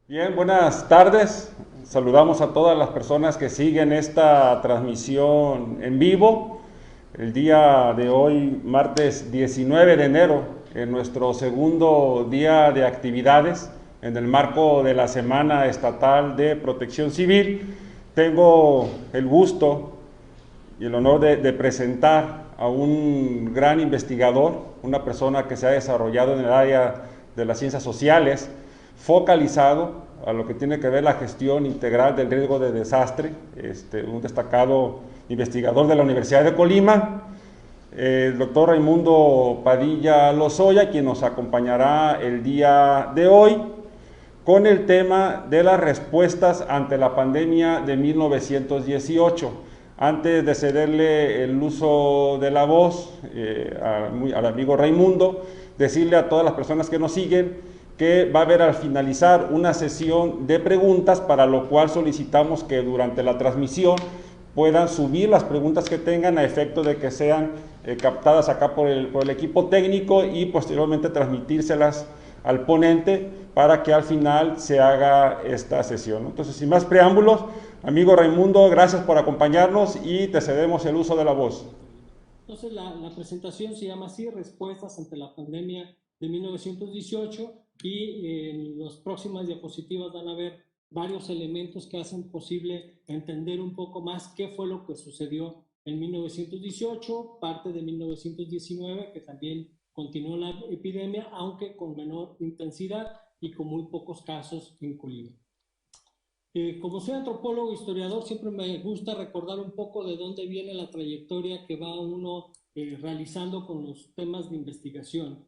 Bien, buenas tardes. Saludamos a todas las personas que siguen esta transmisión en vivo. El día de hoy, martes 19 de enero, en nuestro segundo día de actividades, en el marco de la Semana Estatal de Protección Civil, tengo el gusto y el honor de presentar a un gran investigador, una persona que se ha desarrollado en el área de las ciencias sociales, focalizado a lo que tiene que ver la gestión integral del riesgo de desastre, un destacado investigador de la Universidad de Colima, el doctor Raimundo Padilla Lozoya, quien nos acompañará el día de hoy con el tema de las respuestas ante la pandemia de 1918. Antes de cederle el uso de la voz al amigo Raimundo, decirle a todas las personas que nos siguen que va a haber al finalizar una sesión de preguntas, para lo cual solicitamos que durante la transmisión puedan subir las preguntas que tengan a efecto de que sean captadas acá por el equipo técnico y posteriormente transmitírselas al ponente para que al final se haga esta sesión. Entonces, sin más preámbulos, amigo Raimundo, gracias por acompañarnos y te cedemos el uso de la voz. Entonces, la presentación se llama así, Respuestas ante la pandemia de 1918, y en las próximas diapositivas van a ver varios elementos que hacen posible entender un poco más qué fue lo que sucedió en 1918, parte de 1919, que también continuó la epidemia, aunque con menor intensidad y con muy pocos casos en Colima. Como soy antropólogo e historiador, siempre me gusta recordar un poco de dónde viene la trayectoria que va uno realizando con los temas de investigación.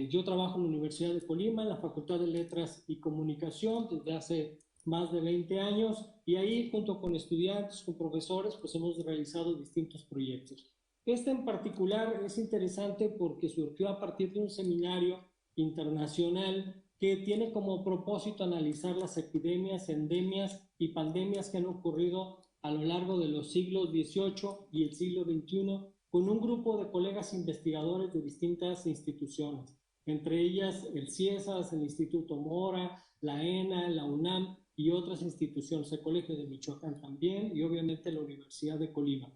Yo trabajo en la Universidad de Colima, en la Facultad de Letras y Comunicación, desde hace más de 20 años, y ahí, junto con estudiantes, con profesores, pues hemos realizado distintos proyectos. Este en particular es interesante porque surgió a partir de un seminario internacional que tiene como propósito analizar las epidemias, endemias y pandemias que han ocurrido a lo largo de los siglos XVIII y el siglo XXI, con un grupo de colegas investigadores de distintas instituciones, entre ellas el CIESAS, el Instituto Mora, la ENA, la UNAM y otras instituciones, el Colegio de Michoacán también, y obviamente la Universidad de Colima.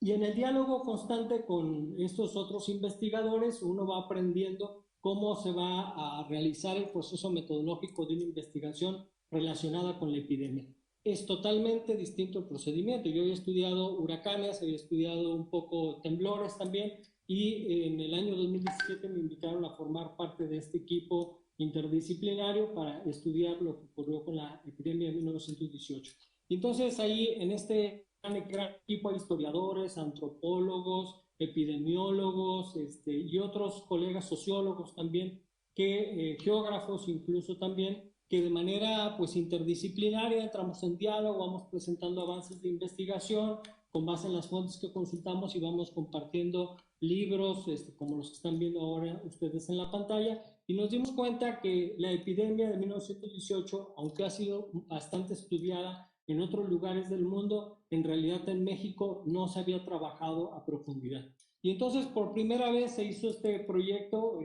Y en el diálogo constante con estos otros investigadores, uno va aprendiendo cómo se va a realizar el proceso metodológico de una investigación relacionada con la epidemia. Es totalmente distinto el procedimiento. Yo había estudiado huracanes, había estudiado un poco temblores también, y en el año 2017 me invitaron a formar parte de este equipo interdisciplinario para estudiar lo que ocurrió con la epidemia de 1918. Y entonces ahí en este gran equipo de historiadores, antropólogos, epidemiólogos, y otros colegas sociólogos también, geógrafos incluso también, que de manera pues interdisciplinaria entramos en diálogo, vamos presentando avances de investigación con base en las fuentes que consultamos, y vamos compartiendo libros como los que están viendo ahora ustedes en la pantalla, y nos dimos cuenta que la epidemia de 1918, aunque ha sido bastante estudiada en otros lugares del mundo, en realidad en México no se había trabajado a profundidad. Y entonces por primera vez se hizo este proyecto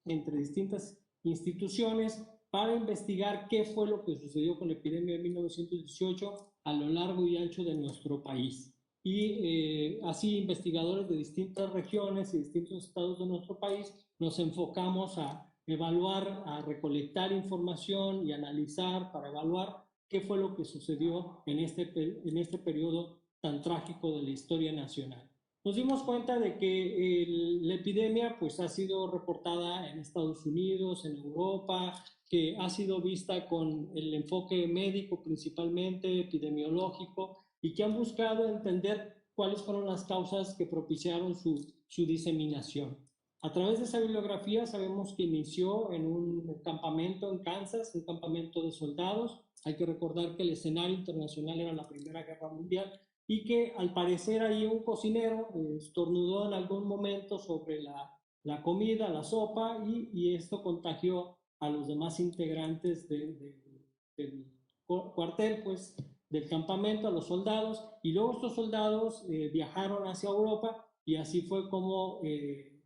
entre distintas instituciones para investigar qué fue lo que sucedió con la epidemia de 1918 a lo largo y ancho de nuestro país. Y así investigadores de distintas regiones y distintos estados de nuestro país nos enfocamos a evaluar, a recolectar información y analizar para evaluar qué fue lo que sucedió en este periodo tan trágico de la historia nacional. Nos dimos cuenta de que la epidemia pues ha sido reportada en Estados Unidos, en Europa, que ha sido vista con el enfoque médico principalmente, epidemiológico, y que han buscado entender cuáles fueron las causas que propiciaron su diseminación. A través de esa bibliografía sabemos que inició en un campamento en Kansas, un campamento de soldados. Hay que recordar que el escenario internacional era la Primera Guerra Mundial, y que al parecer ahí un cocinero estornudó en algún momento sobre la comida, la sopa, y esto contagió a los demás integrantes del cuartel, pues del campamento, a los soldados, y luego estos soldados viajaron hacia Europa, y así fue como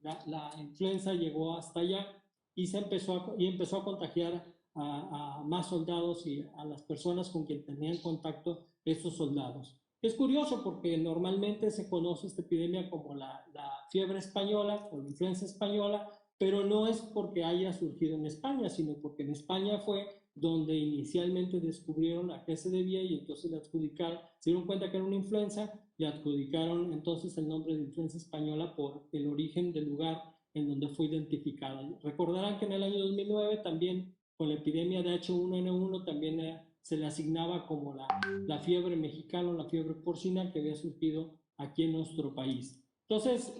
la influenza llegó hasta allá y empezó a contagiar a más soldados y a las personas con quien tenían contacto estos soldados. Es curioso porque normalmente se conoce esta epidemia como la fiebre española o la influenza española, pero no es porque haya surgido en España, sino porque en España fue donde inicialmente descubrieron a qué se debía y entonces le adjudicaron, se dieron cuenta que era una influenza, le adjudicaron entonces el nombre de influenza española por el origen del lugar en donde fue identificada. Recordarán que en el año 2009 también con la epidemia de H1N1 también se le asignaba como la fiebre mexicana o la fiebre porcina que había surgido aquí en nuestro país. Entonces,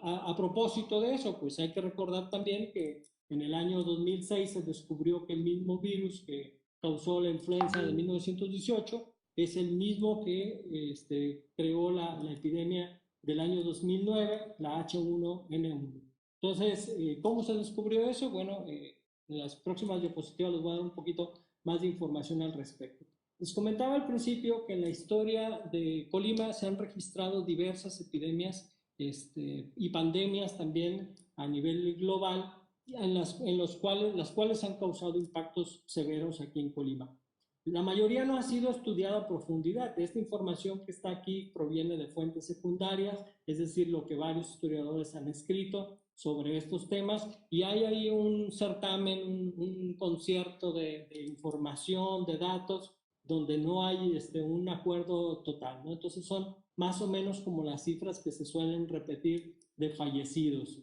a propósito de eso, pues hay que recordar también que en el año 2006 se descubrió que el mismo virus que causó la influenza de 1918 es el mismo que creó la epidemia del año 2009, la H1N1. Entonces, ¿cómo se descubrió eso? Bueno, en las próximas diapositivas les voy a dar un poquito más de información al respecto. Les comentaba al principio que en la historia de Colima se han registrado diversas epidemias y pandemias también a nivel global, las cuales han causado impactos severos aquí en Colima. La mayoría no ha sido estudiada a profundidad. Esta información que está aquí proviene de fuentes secundarias, es decir, lo que varios historiadores han escrito sobre estos temas, y hay ahí un certamen, un concierto de información, de datos, donde no hay un acuerdo total, ¿no? Entonces son más o menos como las cifras que se suelen repetir de fallecidos.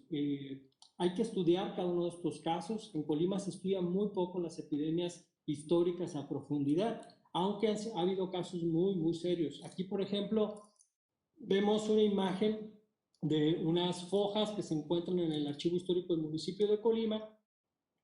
Hay que estudiar cada uno de estos casos. En Colima se estudian muy poco las epidemias históricas a profundidad, aunque ha habido casos muy, muy serios. Aquí, por ejemplo, vemos una imagen de unas fojas que se encuentran en el Archivo Histórico del municipio de Colima,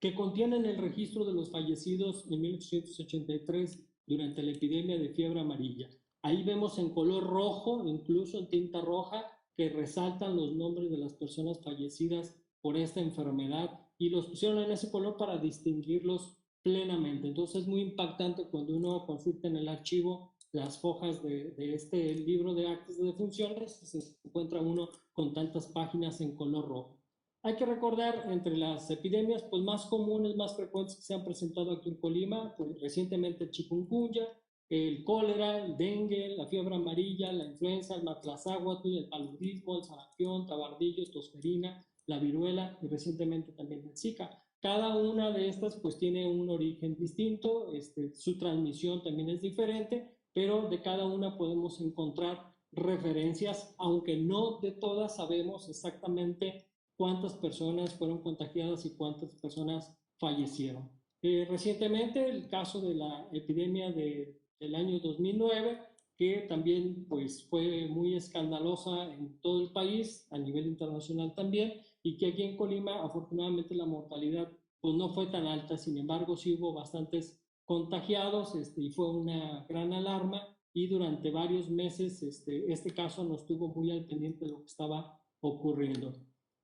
que contienen el registro de los fallecidos en 1883 durante la epidemia de fiebre amarilla. Ahí vemos en color rojo, incluso en tinta roja, que resaltan los nombres de las personas fallecidas por esta enfermedad y los pusieron en ese color para distinguirlos plenamente. Entonces es muy impactante cuando uno consulta en el archivo las hojas de este libro de actas de defunciones, se encuentra uno con tantas páginas en color rojo. Hay que recordar entre las epidemias pues, más comunes, más frecuentes que se han presentado aquí en Colima, pues, recientemente el chikungunya, el cólera, el dengue, la fiebre amarilla, la influenza, el matlazáhuatl, el paludismo, el sarampión, tabardillos, tosferina, la viruela y recientemente también el Zika. Cada una de estas pues tiene un origen distinto, su transmisión también es diferente, pero de cada una podemos encontrar referencias, aunque no de todas sabemos exactamente cuántas personas fueron contagiadas y cuántas personas fallecieron. Recientemente el caso de la epidemia del año 2009, que también pues, fue muy escandalosa en todo el país, a nivel internacional también, y que aquí en Colima afortunadamente la mortalidad pues, no fue tan alta, sin embargo sí hubo bastantes contagiados y fue una gran alarma y durante varios meses este caso nos tuvo muy al pendiente de lo que estaba ocurriendo.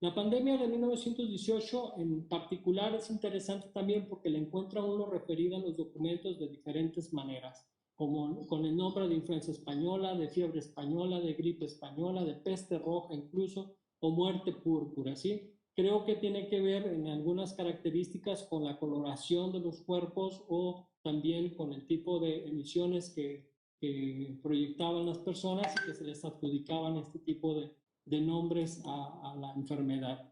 La pandemia de 1918 en particular es interesante también porque le encuentra uno referida en los documentos de diferentes maneras, como con el nombre de influenza española, de fiebre española, de gripe española, de peste roja incluso, o muerte púrpura, ¿sí? Creo que tiene que ver en algunas características con la coloración de los cuerpos o también con el tipo de emisiones que proyectaban las personas y que se les adjudicaban este tipo de nombres a la enfermedad.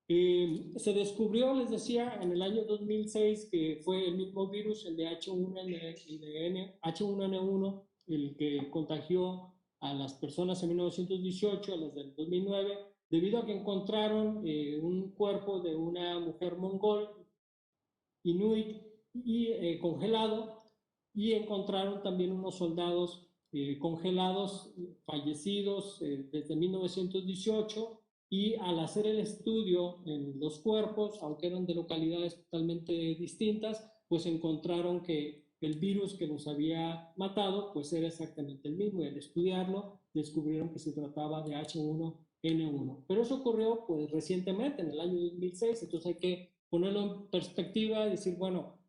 Se descubrió, les decía, en el año 2006 que fue el mismo virus, el de H1N1, el que contagió a las personas en 1918, a las del 2009, debido a que encontraron un cuerpo de una mujer mongol, inuit, y congelado, y encontraron también unos soldados congelados, fallecidos desde 1918, y al hacer el estudio en los cuerpos, aunque eran de localidades totalmente distintas, pues encontraron que el virus que los había matado pues era exactamente el mismo, y al estudiarlo descubrieron que se trataba de H1N1. Pero eso ocurrió pues recientemente, en el año 2006, entonces hay que ponerlo en perspectiva y decir, bueno,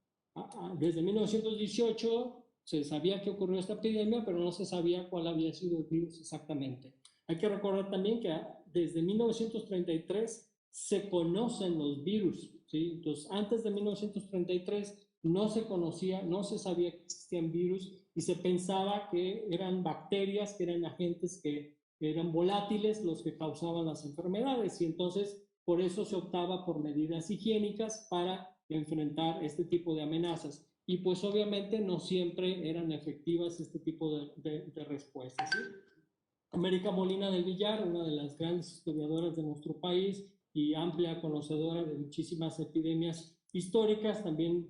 desde 1918 se sabía que ocurrió esta epidemia, pero no se sabía cuál había sido el virus exactamente. Hay que recordar también que desde 1933 se conocen los virus, ¿sí? Entonces, antes de 1933 no se conocía, no se sabía que existían virus y se pensaba que eran bacterias, que eran agentes que eran volátiles los que causaban las enfermedades, y entonces por eso se optaba por medidas higiénicas para enfrentar este tipo de amenazas. Y pues obviamente no siempre eran efectivas este tipo de respuestas, ¿sí? América Molina del Villar, una de las grandes historiadoras de nuestro país y amplia conocedora de muchísimas epidemias históricas, también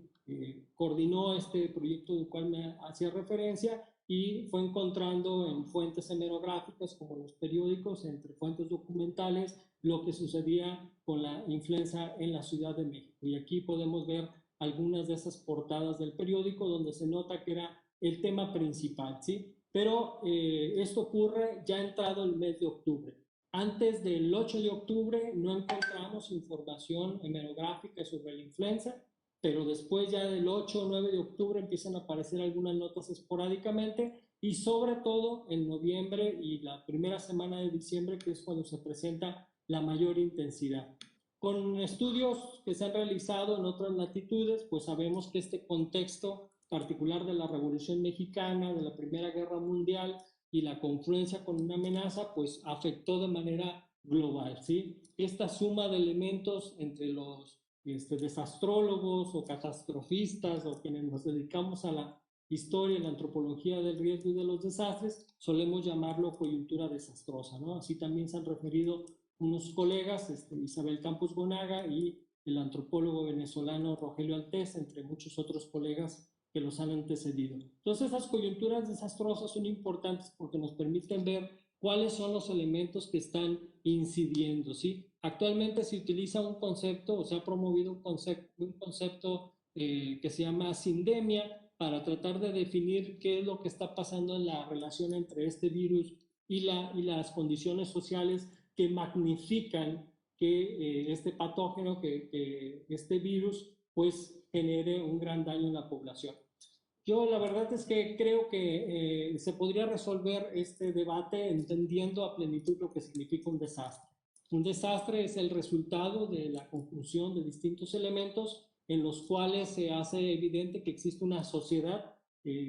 coordinó este proyecto del cual me hacía referencia y fue encontrando en fuentes hemerográficas como los periódicos, entre fuentes documentales, lo que sucedía con la influenza en la Ciudad de México. Y aquí podemos ver algunas de esas portadas del periódico donde se nota que era el tema principal, ¿sí? Pero esto ocurre ya entrado el mes de octubre. Antes del 8 de octubre no encontramos información hemerográfica sobre la influenza, pero después ya del 8 o 9 de octubre empiezan a aparecer algunas notas esporádicamente y sobre todo en noviembre y la primera semana de diciembre, que es cuando se presenta la mayor intensidad. Con estudios que se han realizado en otras latitudes, pues sabemos que este contexto particular de la Revolución Mexicana, de la Primera Guerra Mundial y la confluencia con una amenaza, pues afectó de manera global, ¿sí? Esta suma de elementos entre los desastrólogos o catastrofistas o quienes nos dedicamos a la historia, la antropología del riesgo y de los desastres, solemos llamarlo coyuntura desastrosa, ¿no? Así también se han referido unos colegas, Isabel Campos Gonaga y el antropólogo venezolano Rogelio Altés, entre muchos otros colegas que los han antecedido. Entonces, esas coyunturas desastrosas son importantes porque nos permiten ver cuáles son los elementos que están incidiendo, ¿sí? Actualmente se utiliza un concepto, o se ha promovido un concepto que se llama sindemia para tratar de definir qué es lo que está pasando en la relación entre este virus y las condiciones sociales que magnifican que este patógeno, que este virus, pues genere un gran daño en la población. Yo la verdad es que creo que se podría resolver este debate entendiendo a plenitud lo que significa un desastre. Un desastre es el resultado de la conjunción de distintos elementos en los cuales se hace evidente que existe una sociedad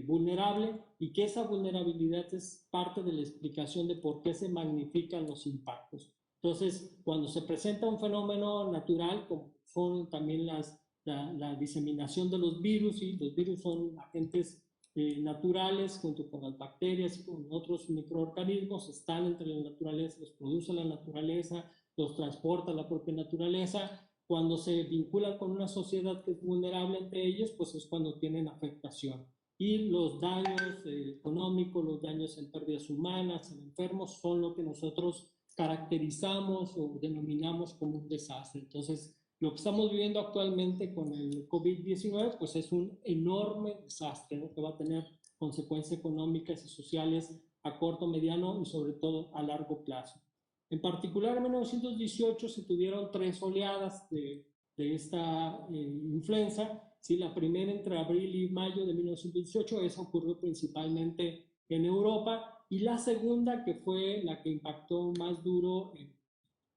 vulnerable y que esa vulnerabilidad es parte de la explicación de por qué se magnifican los impactos. Entonces, cuando se presenta un fenómeno natural, como son también la diseminación de los virus, y los virus son agentes naturales junto con las bacterias y con otros microorganismos, están entre la naturaleza, los produce la naturaleza, los transporta la propia naturaleza. Cuando se vinculan con una sociedad que es vulnerable entre ellos, pues es cuando tienen afectación. Y los daños económicos, los daños en pérdidas humanas, en enfermos, son lo que nosotros caracterizamos o denominamos como un desastre. Entonces, lo que estamos viviendo actualmente con el COVID-19, pues es un enorme desastre, ¿no? Que va a tener consecuencias económicas y sociales a corto, mediano y sobre todo a largo plazo. En particular, en 1918 se tuvieron 3 oleadas de esta influenza. ¿Sí? La primera entre abril y mayo de 1918, esa ocurrió principalmente en Europa, y la segunda, que fue la que impactó más duro en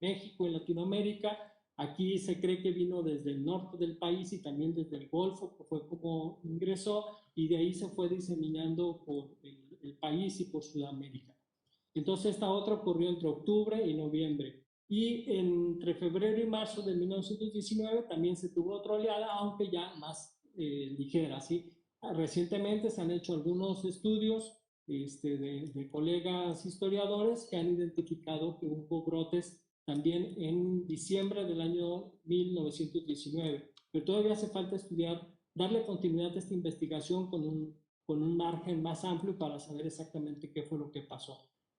México, en Latinoamérica. Aquí se cree que vino desde el norte del país y también desde el Golfo, que fue como ingresó, y de ahí se fue diseminando por el país y por Sudamérica. Entonces esta otra ocurrió entre octubre y noviembre. Y entre febrero y marzo de 1919 también se tuvo otra oleada, aunque ya más ligera, ¿sí? Recientemente se han hecho algunos estudios de colegas historiadores que han identificado que hubo brotes también en diciembre del año 1919. Pero todavía hace falta estudiar, darle continuidad a esta investigación con un margen más amplio para saber exactamente qué fue lo que pasó.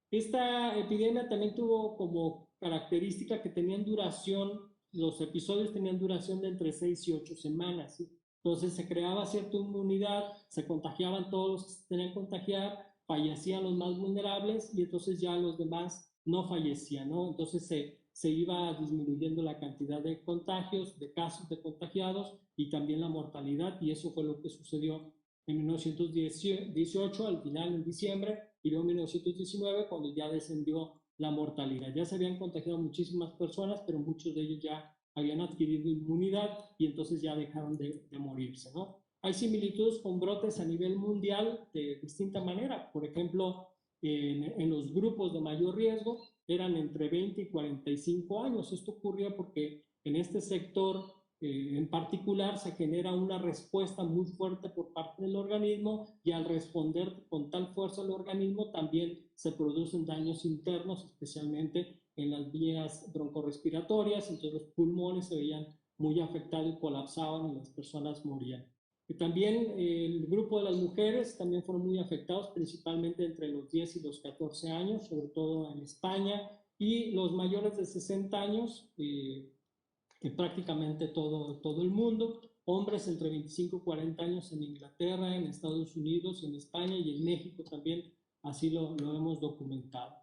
Esta epidemia también tuvo como característica que tenían duración, los episodios tenían duración de entre 6 y 8 semanas, ¿sí? Entonces se creaba cierta inmunidad, se contagiaban todos los que se tenían que contagiar, fallecían los más vulnerables y entonces ya los demás no fallecían, ¿no? Entonces se iba disminuyendo la cantidad de contagios, de casos de contagiados y también la mortalidad, y eso fue lo que sucedió en 1918, al final en diciembre, y luego en 1919 cuando ya descendió la mortalidad. Ya se habían contagiado muchísimas personas, pero muchos de ellos ya habían adquirido inmunidad y entonces ya dejaron de morirse, ¿no? Hay similitudes con brotes a nivel mundial de distinta manera. Por ejemplo, en los grupos de mayor riesgo eran entre 20 y 45 años. Esto ocurría porque en este sector en particular se genera una respuesta muy fuerte por parte del organismo y al responder con tal fuerza el organismo también se producen daños internos, especialmente en las vías broncorrespiratorias, entonces los pulmones se veían muy afectados y colapsaban y las personas morían. Y también el grupo de las mujeres también fueron muy afectados, principalmente entre los 10 y los 14 años, sobre todo en España, y los mayores de 60 años, en prácticamente todo el mundo, hombres entre 25 y 40 años en Inglaterra, en Estados Unidos, en España y en México también, así lo hemos documentado.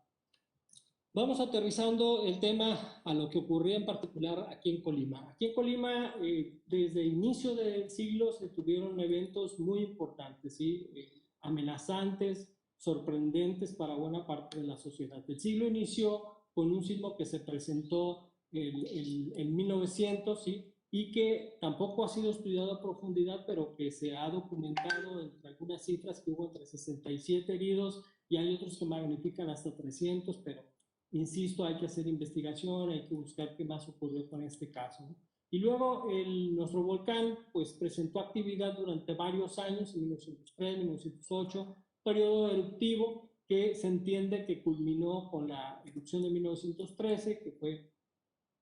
Vamos aterrizando el tema a lo que ocurría en particular aquí en Colima. Aquí en Colima, desde el inicio del siglo se tuvieron eventos muy importantes, ¿sí? Amenazantes, sorprendentes para buena parte de la sociedad. El siglo inició con un sismo que se presentó en 1900, ¿sí? Y que tampoco ha sido estudiado a profundidad, pero que se ha documentado entre algunas cifras que hubo entre 67 heridos y hay otros que magnifican hasta 300, pero insisto, hay que hacer investigación, hay que buscar qué más ocurrió con este caso, ¿no? Y luego nuestro volcán pues presentó actividad durante varios años, en 1903, 1908, periodo eruptivo que se entiende que culminó con la erupción de 1913, que fue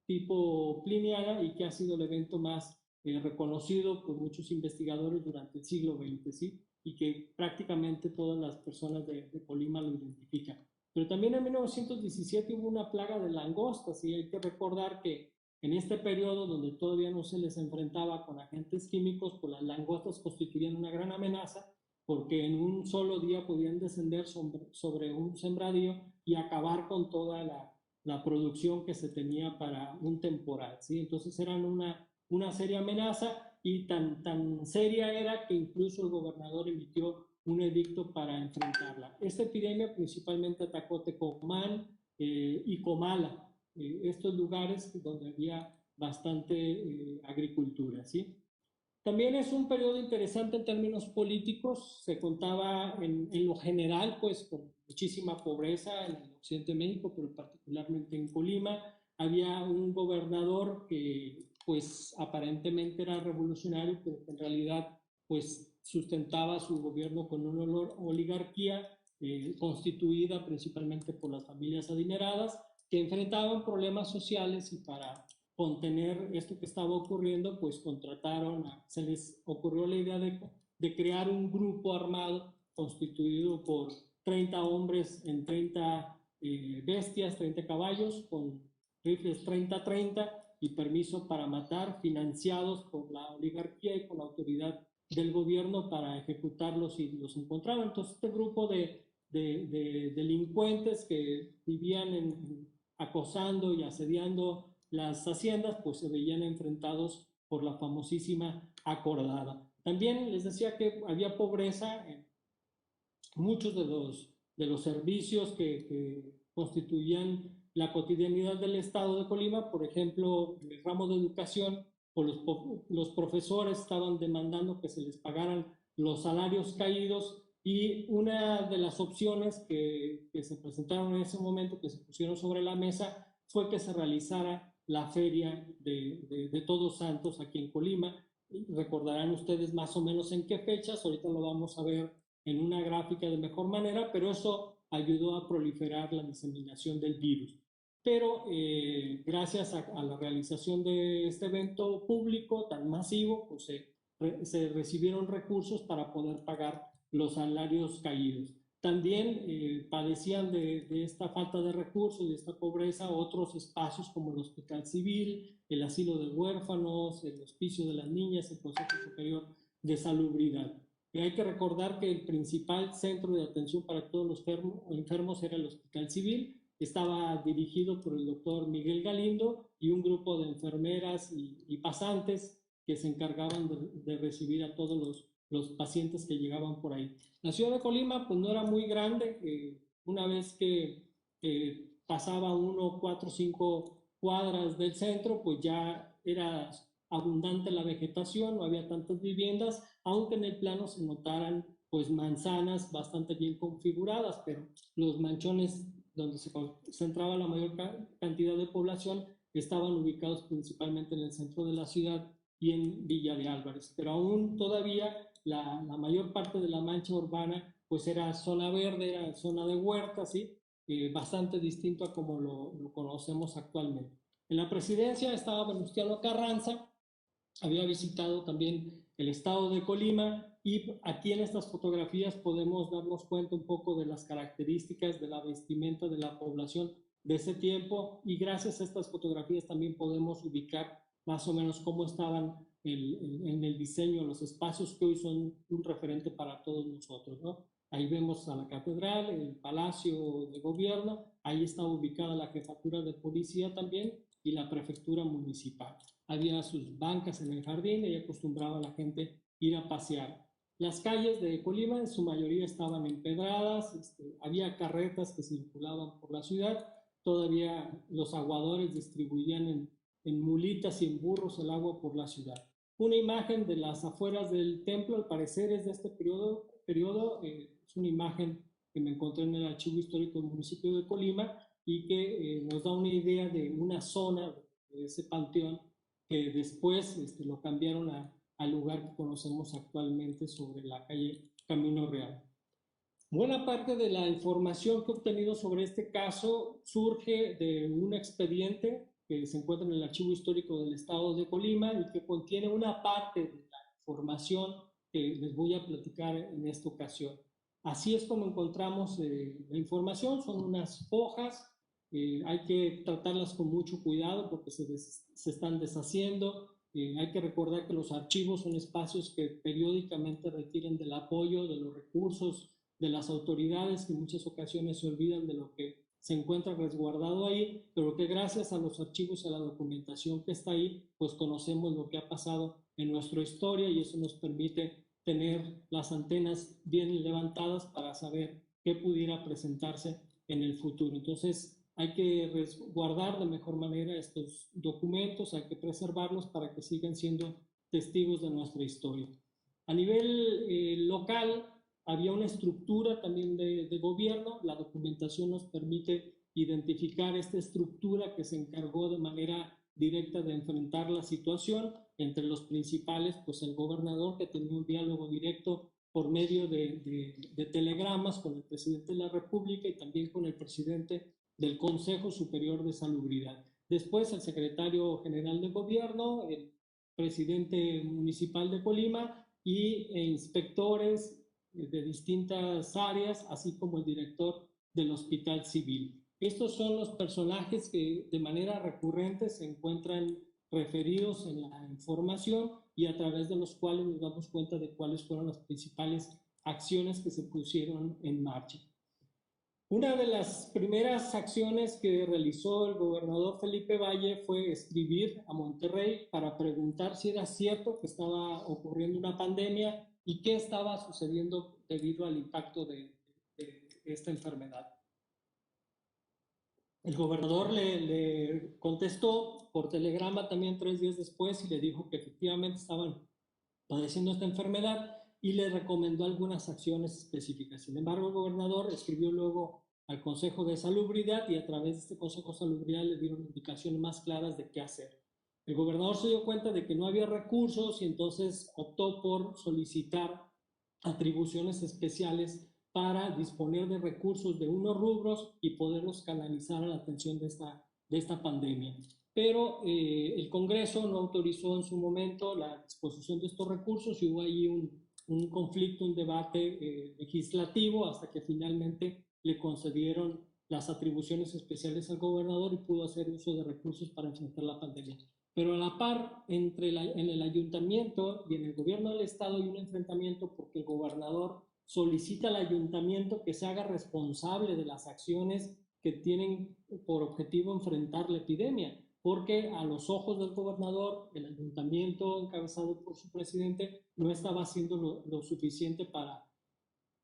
tipo pliniana y que ha sido el evento más reconocido por muchos investigadores durante el siglo XX, ¿sí? Y que prácticamente todas las personas de Colima lo identifican. Pero también en 1917 hubo una plaga de langostas y hay que recordar que en este periodo donde todavía no se les enfrentaba con agentes químicos, pues las langostas constituían una gran amenaza porque en un solo día podían descender sobre un sembradío y acabar con toda la producción que se tenía para un temporal, ¿sí? Entonces eran una seria amenaza y tan seria era que incluso el gobernador emitió un edicto para enfrentarla. Esta epidemia principalmente atacó Tecomán y Comala, estos lugares donde había bastante agricultura, ¿sí? También es un periodo interesante en términos políticos. Se contaba en lo general, pues, con muchísima pobreza en el occidente de México, pero particularmente en Colima. Había un gobernador que, pues, aparentemente era revolucionario, pero que en realidad, pues, sustentaba su gobierno con una oligarquía constituida principalmente por las familias adineradas, que enfrentaban problemas sociales y para contener esto que estaba ocurriendo, pues se les ocurrió la idea de crear un grupo armado constituido por 30 hombres en 30 bestias, 30 caballos, con rifles 30-30 y permiso para matar, financiados por la oligarquía y por la autoridad del gobierno para ejecutarlos si los encontraban. Entonces, este grupo de delincuentes que vivían acosando y asediando las haciendas, pues se veían enfrentados por la famosísima acordada. También les decía que había pobreza en muchos de los servicios que constituían la cotidianidad del estado de Colima. Por ejemplo, en el ramo de educación, los profesores estaban demandando que se les pagaran los salarios caídos y una de las opciones que se presentaron en ese momento, que se pusieron sobre la mesa, fue que se realizara la feria de Todos Santos aquí en Colima. Recordarán ustedes más o menos en qué fechas, ahorita lo vamos a ver en una gráfica de mejor manera, pero eso ayudó a proliferar la diseminación del virus. Pero gracias a la realización de este evento público tan masivo, pues se recibieron recursos para poder pagar los salarios caídos. También padecían de esta falta de recursos, de esta pobreza, otros espacios como el Hospital Civil, el Asilo de Huérfanos, el Hospicio de las Niñas, el Consejo Superior de Salubridad. Y hay que recordar que el principal centro de atención para todos los enfermos era el Hospital Civil. Estaba dirigido por el doctor Miguel Galindo y un grupo de enfermeras y pasantes que se encargaban de recibir a todos los pacientes que llegaban por ahí. La ciudad de Colima pues no era muy grande. Una vez que pasaba 1, 4, 5 cuadras del centro, pues ya era abundante la vegetación, no había tantas viviendas, aunque en el plano se notaran pues manzanas bastante bien configuradas, pero los manchones donde se concentraba la mayor cantidad de población estaban ubicados principalmente en el centro de la ciudad y en Villa de Álvarez. Pero aún todavía la mayor parte de la mancha urbana pues era zona verde, era zona de huertas, ¿sí? Bastante distinto a como lo conocemos actualmente. En la presidencia estaba Venustiano Carranza, había visitado también el estado de Colima y aquí en estas fotografías podemos darnos cuenta un poco de las características de la vestimenta de la población de ese tiempo y gracias a estas fotografías también podemos ubicar más o menos cómo estaban en el diseño los espacios que hoy son un referente para todos nosotros, ¿no? Ahí vemos a la catedral, el palacio de gobierno, ahí estaba ubicada la jefatura de policía también y la prefectura municipal. Había sus bancas en el jardín y acostumbraba a la gente ir a pasear. Las calles de Colima en su mayoría estaban empedradas, había carretas que circulaban por la ciudad, todavía los aguadores distribuían en mulitas y en burros el agua por la ciudad. Una imagen de las afueras del templo, al parecer es de este periodo es una imagen que me encontré en el archivo histórico del municipio de Colima y que nos da una idea de una zona de ese panteón que después lo cambiaron al lugar que conocemos actualmente sobre la calle Camino Real. Buena parte de la información que he obtenido sobre este caso surge de un expediente que se encuentra en el Archivo Histórico del Estado de Colima y que contiene una parte de la información que les voy a platicar en esta ocasión. Así es como encontramos la información, son unas hojas, hay que tratarlas con mucho cuidado porque se están deshaciendo. Hay que recordar que los archivos son espacios que periódicamente requieren del apoyo, de los recursos, de las autoridades que en muchas ocasiones se olvidan de lo que se encuentra resguardado ahí, pero que gracias a los archivos y a la documentación que está ahí, pues conocemos lo que ha pasado en nuestra historia y eso nos permite tener las antenas bien levantadas para saber qué pudiera presentarse en el futuro. Entonces, hay que resguardar de mejor manera estos documentos, hay que preservarlos para que sigan siendo testigos de nuestra historia. A nivel local, había una estructura también de gobierno, la documentación nos permite identificar esta estructura que se encargó de manera directa de enfrentar la situación, entre los principales, pues el gobernador que tenía un diálogo directo por medio de telegramas con el presidente de la República y también con el presidente del Consejo Superior de Salubridad. Después el secretario general de gobierno, el presidente municipal de Colima e inspectores de distintas áreas, así como el director del Hospital Civil. Estos son los personajes que de manera recurrente se encuentran referidos en la información y a través de los cuales nos damos cuenta de cuáles fueron las principales acciones que se pusieron en marcha. Una de las primeras acciones que realizó el gobernador Felipe Valle fue escribir a Monterrey para preguntar si era cierto que estaba ocurriendo una pandemia y qué estaba sucediendo debido al impacto de esta enfermedad. El gobernador le contestó por telegrama también 3 días después y le dijo que efectivamente estaban padeciendo esta enfermedad y le recomendó algunas acciones específicas. Sin embargo, el gobernador escribió luego al Consejo de Salubridad y a través de este Consejo de Salubridad le dieron indicaciones más claras de qué hacer. El gobernador se dio cuenta de que no había recursos y entonces optó por solicitar atribuciones especiales para disponer de recursos de unos rubros y poderlos canalizar a la atención de esta pandemia. Pero el Congreso no autorizó en su momento la disposición de estos recursos y hubo ahí un conflicto, un debate legislativo hasta que finalmente le concedieron las atribuciones especiales al gobernador y pudo hacer uso de recursos para enfrentar la pandemia. Pero a la par, en el ayuntamiento y en el gobierno del estado hay un enfrentamiento porque el gobernador solicita al ayuntamiento que se haga responsable de las acciones que tienen por objetivo enfrentar la epidemia, porque a los ojos del gobernador, el ayuntamiento encabezado por su presidente no estaba haciendo lo suficiente para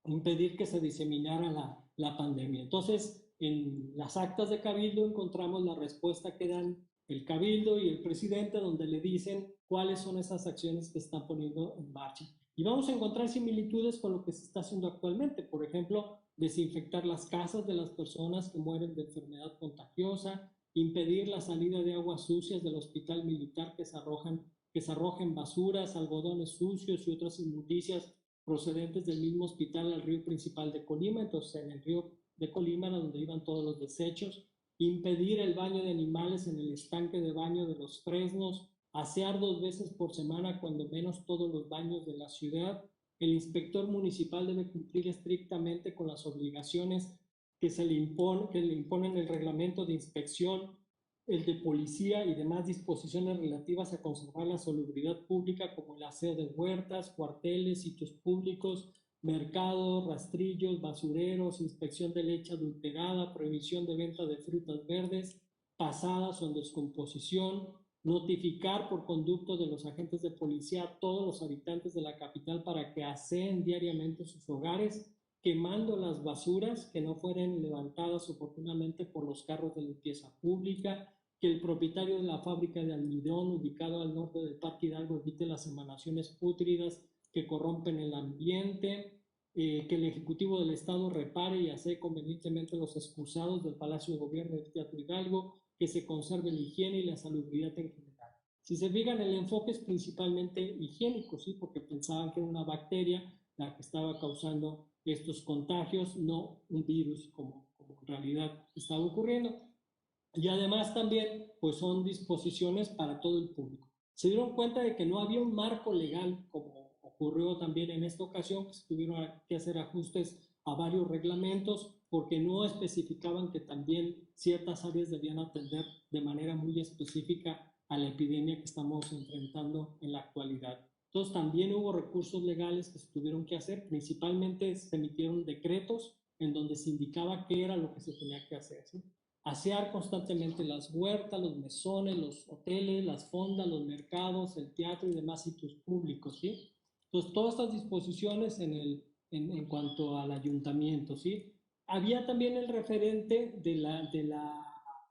impedir que se diseminara la pandemia. Entonces, en las actas de Cabildo encontramos la respuesta que dan el Cabildo y el presidente, donde le dicen cuáles son esas acciones que están poniendo en marcha. Y vamos a encontrar similitudes con lo que se está haciendo actualmente. Por ejemplo, desinfectar las casas de las personas que mueren de enfermedad contagiosa, impedir la salida de aguas sucias del hospital militar que se arrojen basuras, algodones sucios y otras inmundicias procedentes del mismo hospital al río principal de Colima. Entonces, en el río de Colima era donde iban todos los desechos. Impedir el baño de animales en el estanque de baño de Los Fresnos, asear 2 veces por semana, cuando menos, todos los baños de la ciudad. El inspector municipal debe cumplir estrictamente con las obligaciones que le imponen el reglamento de inspección, el de policía y demás disposiciones relativas a conservar la salubridad pública, como el aseo de huertas, cuarteles, sitios públicos, mercados, rastrillos, basureros, inspección de leche adulterada, prohibición de venta de frutas verdes, pasadas o en descomposición, notificar por conducto de los agentes de policía a todos los habitantes de la capital para que aseen diariamente sus hogares, quemando las basuras que no fueran levantadas oportunamente por los carros de limpieza pública, que el propietario de la fábrica de almidón ubicado al norte del Parque Hidalgo evite las emanaciones pútridas que corrompen el ambiente, que el Ejecutivo del Estado repare y asee convenientemente los excusados del Palacio de Gobierno del Teatro Hidalgo, que se conserve la higiene y la salubridad en general. Si se fijan, el enfoque es principalmente higiénico, ¿sí? Porque pensaban que era una bacteria la que estaba causando estos contagios, no un virus como en realidad estaba ocurriendo. Y además también, pues son disposiciones para todo el público. Se dieron cuenta de que no había un marco legal, como ocurrió también en esta ocasión, que se tuvieron que hacer ajustes a varios reglamentos, porque no especificaban que también ciertas áreas debían atender de manera muy específica a la epidemia que estamos enfrentando en la actualidad. Entonces también hubo recursos legales que se tuvieron que hacer, principalmente se emitieron decretos en donde se indicaba qué era lo que se tenía que hacer, ¿sí? Asear constantemente las huertas, los mesones, los hoteles, las fondas, los mercados, el teatro y demás sitios públicos, ¿sí? Entonces, todas estas disposiciones en cuanto al ayuntamiento, ¿sí? Había también el referente de la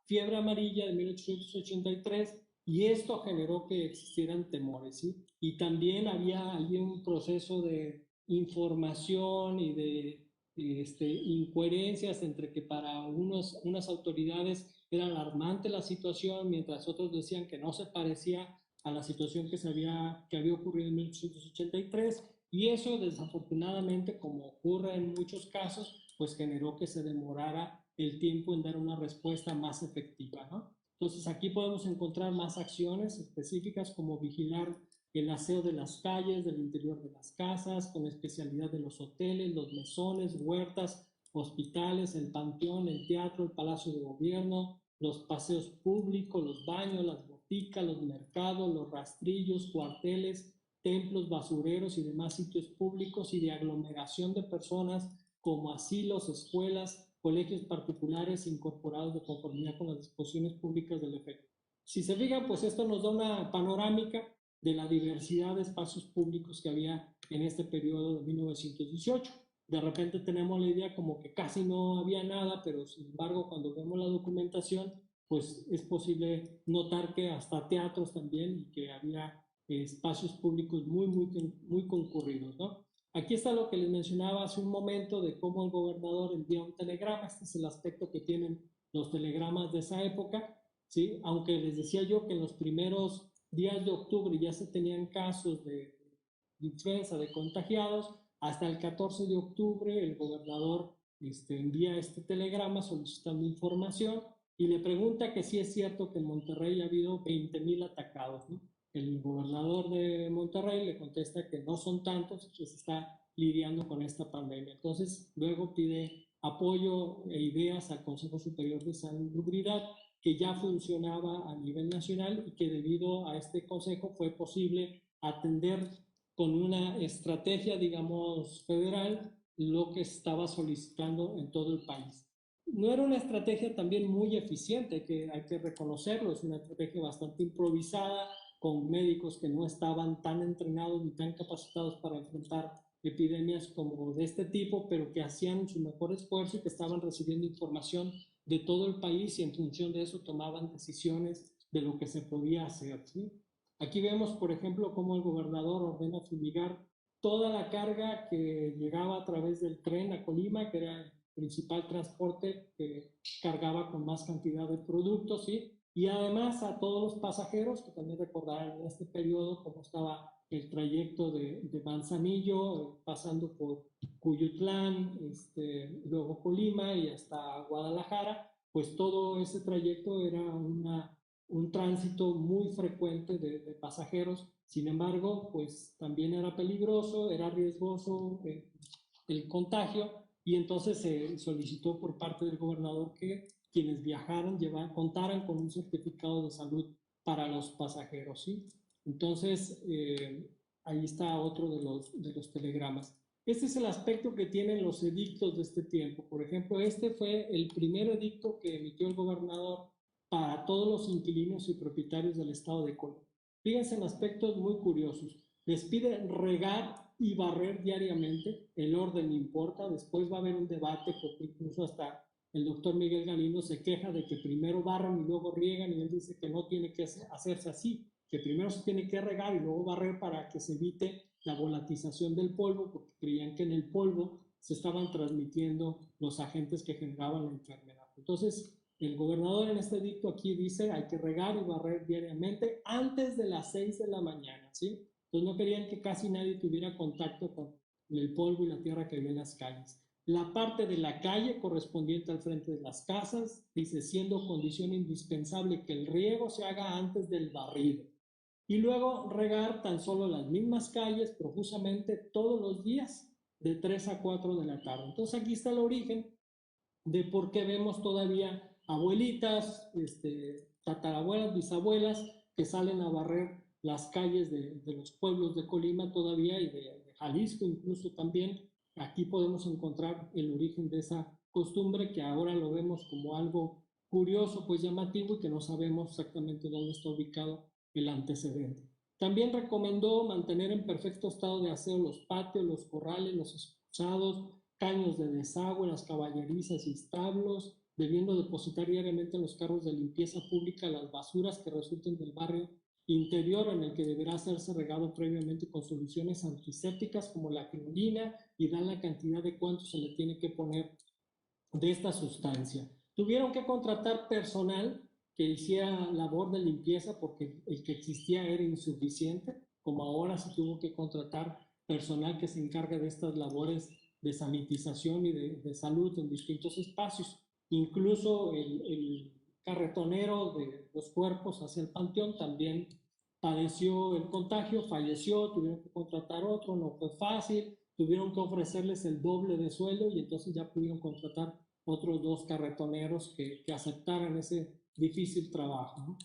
fiebre amarilla de 1883 y esto generó que existieran temores, ¿sí? Y también había un proceso de información y de incoherencias entre que para unas autoridades era alarmante la situación, mientras otros decían que no se parecía a la situación que había ocurrido en 1883, y eso desafortunadamente, como ocurre en muchos casos, pues generó que se demorara el tiempo en dar una respuesta más efectiva, ¿no? Entonces aquí podemos encontrar más acciones específicas como vigilar el aseo de las calles, del interior de las casas, con especialidad de los hoteles, los mesones, huertas, hospitales, el panteón, el teatro, el palacio de gobierno, los paseos públicos, los baños, las boticas, los mercados, los rastrillos, cuarteles, templos, basureros y demás sitios públicos y de aglomeración de personas como asilos, escuelas, colegios particulares incorporados de conformidad con las disposiciones públicas del efecto. Si se fijan, pues esto nos da una panorámica de la diversidad de espacios públicos que había en este periodo de 1918. De repente tenemos la idea como que casi no había nada, pero sin embargo cuando vemos la documentación, pues es posible notar que hasta teatros también y que había espacios públicos muy concurridos, ¿no? Aquí está lo que les mencionaba hace un momento de cómo el gobernador envía un telegrama. Este es el aspecto que tienen los telegramas de esa época, ¿sí? Aunque les decía yo que en los primeros días de octubre ya se tenían casos de influenza de contagiados, hasta el 14 de octubre el gobernador envía este telegrama solicitando información y le pregunta que si es cierto que en Monterrey ha habido 20,000 atacados, ¿no? El gobernador de Monterrey le contesta que no son tantos, que se está lidiando con esta pandemia. Entonces, luego pide apoyo e ideas al Consejo Superior de Salubridad, que ya funcionaba a nivel nacional y que debido a este consejo fue posible atender con una estrategia, digamos, federal, lo que estaba solicitando en todo el país. No era una estrategia también muy eficiente, hay que reconocerlo, es una estrategia bastante improvisada, con médicos que no estaban tan entrenados ni tan capacitados para enfrentar epidemias como de este tipo, pero que hacían su mejor esfuerzo y que estaban recibiendo información de todo el país y en función de eso tomaban decisiones de lo que se podía hacer, ¿sí? Aquí vemos, por ejemplo, cómo el gobernador ordena fumigar toda la carga que llegaba a través del tren a Colima, que era el principal transporte que cargaba con más cantidad de productos, ¿sí? Y además a todos los pasajeros, que también recordarán en este periodo cómo estaba el trayecto de Manzanillo, pasando por Cuyutlán, luego Colima y hasta Guadalajara, pues todo ese trayecto era un tránsito muy frecuente de pasajeros. Sin embargo, pues también era peligroso, era riesgoso el contagio, y entonces se solicitó por parte del gobernador que quienes viajaran contaran con un certificado de salud para los pasajeros, ¿sí? Entonces, ahí está otro de los telegramas. Este es el aspecto que tienen los edictos de este tiempo. Por ejemplo, este fue el primer edicto que emitió el gobernador para todos los inquilinos y propietarios del estado de Colima. Fíjense en aspectos muy curiosos. Les pide regar y barrer diariamente, el orden importa, después va a haber un debate porque incluso hasta el doctor Miguel Galindo se queja de que primero barran y luego riegan, y él dice que no tiene que hacerse así, que primero se tiene que regar y luego barrer para que se evite la volatización del polvo, porque creían que en el polvo se estaban transmitiendo los agentes que generaban la enfermedad. Entonces, el gobernador en este edicto aquí dice hay que regar y barrer diariamente antes de las 6 de la mañana, ¿sí? Entonces no querían que casi nadie tuviera contacto con el polvo y la tierra que había en las calles. La parte de la calle correspondiente al frente de las casas, dice, siendo condición indispensable que el riego se haga antes del barrido. Y luego regar tan solo las mismas calles profusamente todos los días de 3 a 4 de la tarde. Entonces aquí está el origen de por qué vemos todavía abuelitas, tatarabuelas, bisabuelas que salen a barrer las calles de los pueblos de Colima todavía y de Jalisco incluso también. Aquí podemos encontrar el origen de esa costumbre que ahora lo vemos como algo curioso, pues llamativo, y que no sabemos exactamente dónde está ubicado el antecedente. También recomendó mantener en perfecto estado de aseo los patios, los corrales, los excusados, caños de desagüe, las caballerizas y establos, debiendo depositar diariamente en los carros de limpieza pública las basuras que resulten del barrio interior, en el que deberá hacerse regado previamente con soluciones antisépticas como la clorina, y dar la cantidad de cuánto se le tiene que poner de esta sustancia. Tuvieron que contratar personal que hiciera labor de limpieza porque el que existía era insuficiente, como ahora se tuvo que contratar personal que se encargue de estas labores de sanitización y de salud en distintos espacios. Incluso el carretonero de los cuerpos hacia el panteón también padeció el contagio, falleció, tuvieron que contratar otro, no fue fácil, tuvieron que ofrecerles el doble de sueldo, y entonces ya pudieron contratar otros 2 carretoneros que aceptaran ese difícil trabajo, ¿no?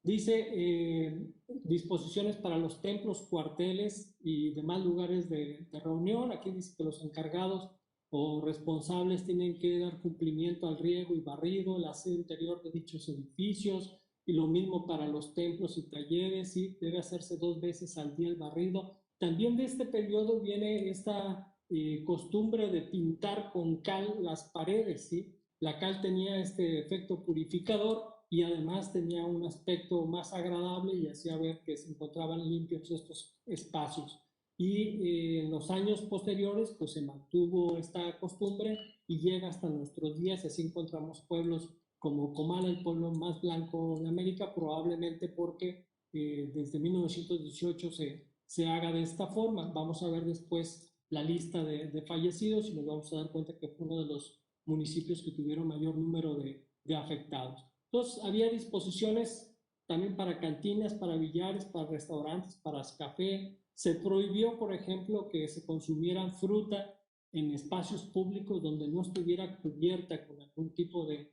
Dice, disposiciones para los templos, cuarteles y demás lugares de reunión. Aquí dice que los encargados o responsables tienen que dar cumplimiento al riego y barrido, el aseo interior de dichos edificios, y lo mismo para los templos y talleres, ¿sí? Debe hacerse 2 veces al día el barrido. También de este periodo viene esta costumbre de pintar con cal las paredes, ¿sí? La cal tenía este efecto purificador y además tenía un aspecto más agradable y hacía ver que se encontraban limpios estos espacios. Y en los años posteriores pues se mantuvo esta costumbre y llega hasta nuestros días, y así encontramos pueblos como Comala, el pueblo más blanco de América, probablemente porque desde 1918 se haga de esta forma. Vamos a ver después la lista de fallecidos y nos vamos a dar cuenta que fue uno de los municipios que tuvieron mayor número de afectados. Entonces, había disposiciones también para cantinas, para billares, para restaurantes, para café. Se prohibió, por ejemplo, que se consumiera fruta en espacios públicos donde no estuviera cubierta con algún tipo de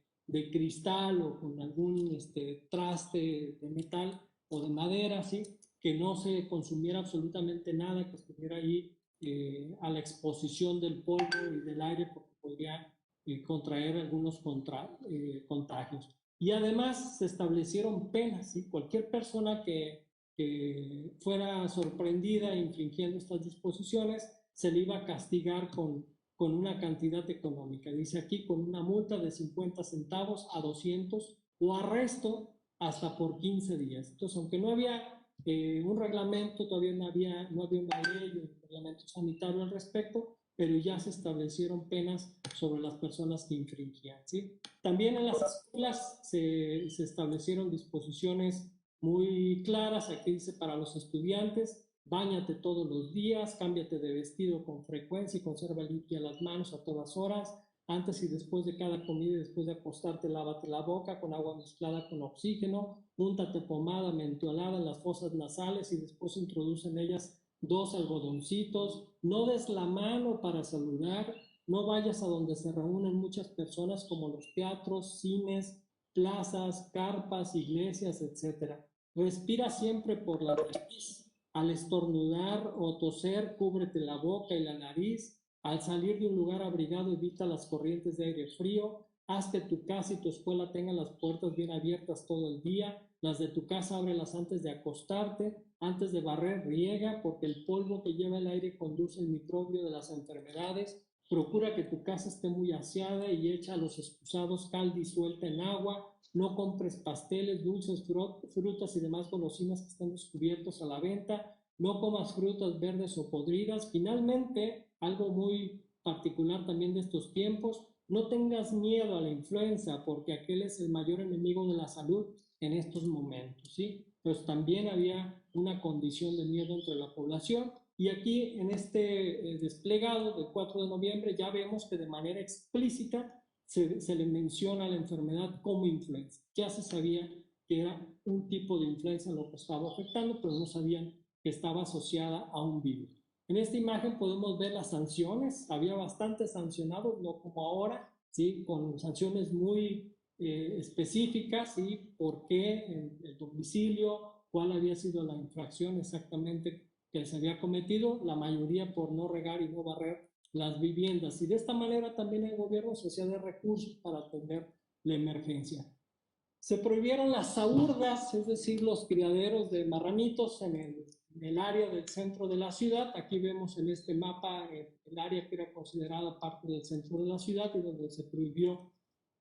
cristal o con algún traste de metal o de madera, ¿sí? Que no se consumiera absolutamente nada que estuviera ahí a la exposición del polvo y del aire, porque podría contraer algunos contagios. Y además se establecieron penas, ¿sí? Cualquier persona que fuera sorprendida infringiendo estas disposiciones se le iba a castigar con una cantidad económica. Dice aquí, con una multa de 50 centavos a 200 o arresto hasta por 15 días. Entonces, aunque no había un reglamento, todavía no había una ley o un reglamento sanitario al respecto, pero ya se establecieron penas sobre las personas que infringían, ¿sí? También en las escuelas se establecieron disposiciones muy claras. Aquí dice: para los estudiantes, báñate todos los días, cámbiate de vestido con frecuencia y conserva limpia las manos a todas horas. Antes y después de cada comida y después de acostarte, lávate la boca con agua mezclada con oxígeno, úntate pomada mentolada en las fosas nasales y después introduce en ellas 2 algodoncitos. No des la mano para saludar, no vayas a donde se reúnen muchas personas como los teatros, cines, plazas, carpas, iglesias, etc. Respira siempre por la nariz. Al estornudar o toser, cúbrete la boca y la nariz. Al salir de un lugar abrigado, evita las corrientes de aire frío. Haz que tu casa y tu escuela tengan las puertas bien abiertas todo el día. Las de tu casa, ábrelas antes de acostarte. Antes de barrer, riega, porque el polvo que lleva el aire conduce el microbio de las enfermedades. Procura que tu casa esté muy aseada y echa a los excusados cal disuelta en agua. No compres pasteles, dulces, frutas y demás golosinas que estén descubiertos a la venta. No comas frutas verdes o podridas. Finalmente, algo muy particular también de estos tiempos: no tengas miedo a la influenza, porque aquel es el mayor enemigo de la salud en estos momentos, ¿sí? Pues también había una condición de miedo entre la población. Y aquí en este desplegado del 4 de noviembre ya vemos que de manera explícita se le menciona la enfermedad como influenza. Ya se sabía que era un tipo de influenza lo que estaba afectando, pero no sabían que estaba asociada a un virus. En esta imagen podemos ver las sanciones. Había bastantes sancionados, no como ahora, ¿sí? Con sanciones muy específicas, ¿sí? Por qué, el domicilio, cuál había sido la infracción exactamente que se había cometido, la mayoría por no regar y no barrer las viviendas. Y de esta manera también el gobierno se hacía de recursos para atender la emergencia. Se prohibieron las saurdas, es decir, los criaderos de marranitos en el área del centro de la ciudad. Aquí vemos en este mapa el área que era considerada parte del centro de la ciudad y donde se prohibió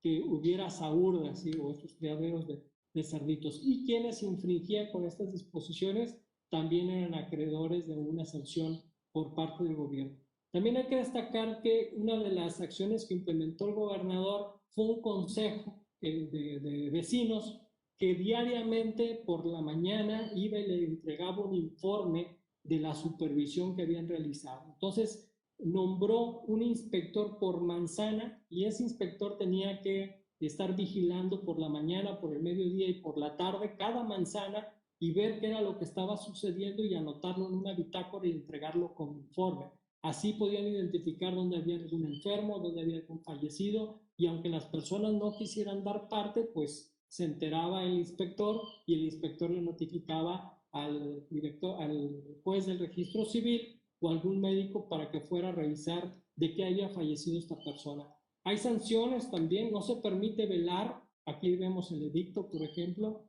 que hubiera saurdas, ¿sí? O estos criaderos de cerditos. Y quienes infringían con estas disposiciones también eran acreedores de una sanción por parte del gobierno. También hay que destacar que una de las acciones que implementó el gobernador fue un consejo de vecinos que diariamente por la mañana iba y le entregaba un informe de la supervisión que habían realizado. Entonces nombró un inspector por manzana y ese inspector tenía que estar vigilando por la mañana, por el mediodía y por la tarde cada manzana y ver qué era lo que estaba sucediendo y anotarlo en una bitácora y entregarlo como informe. Así podían identificar dónde había algún enfermo, dónde había algún fallecido, y aunque las personas no quisieran dar parte, pues se enteraba el inspector y el inspector le notificaba al director, al juez del registro civil o algún médico para que fuera a revisar de qué había fallecido esta persona. Hay sanciones también, no se permite velar. Aquí vemos el edicto, por ejemplo,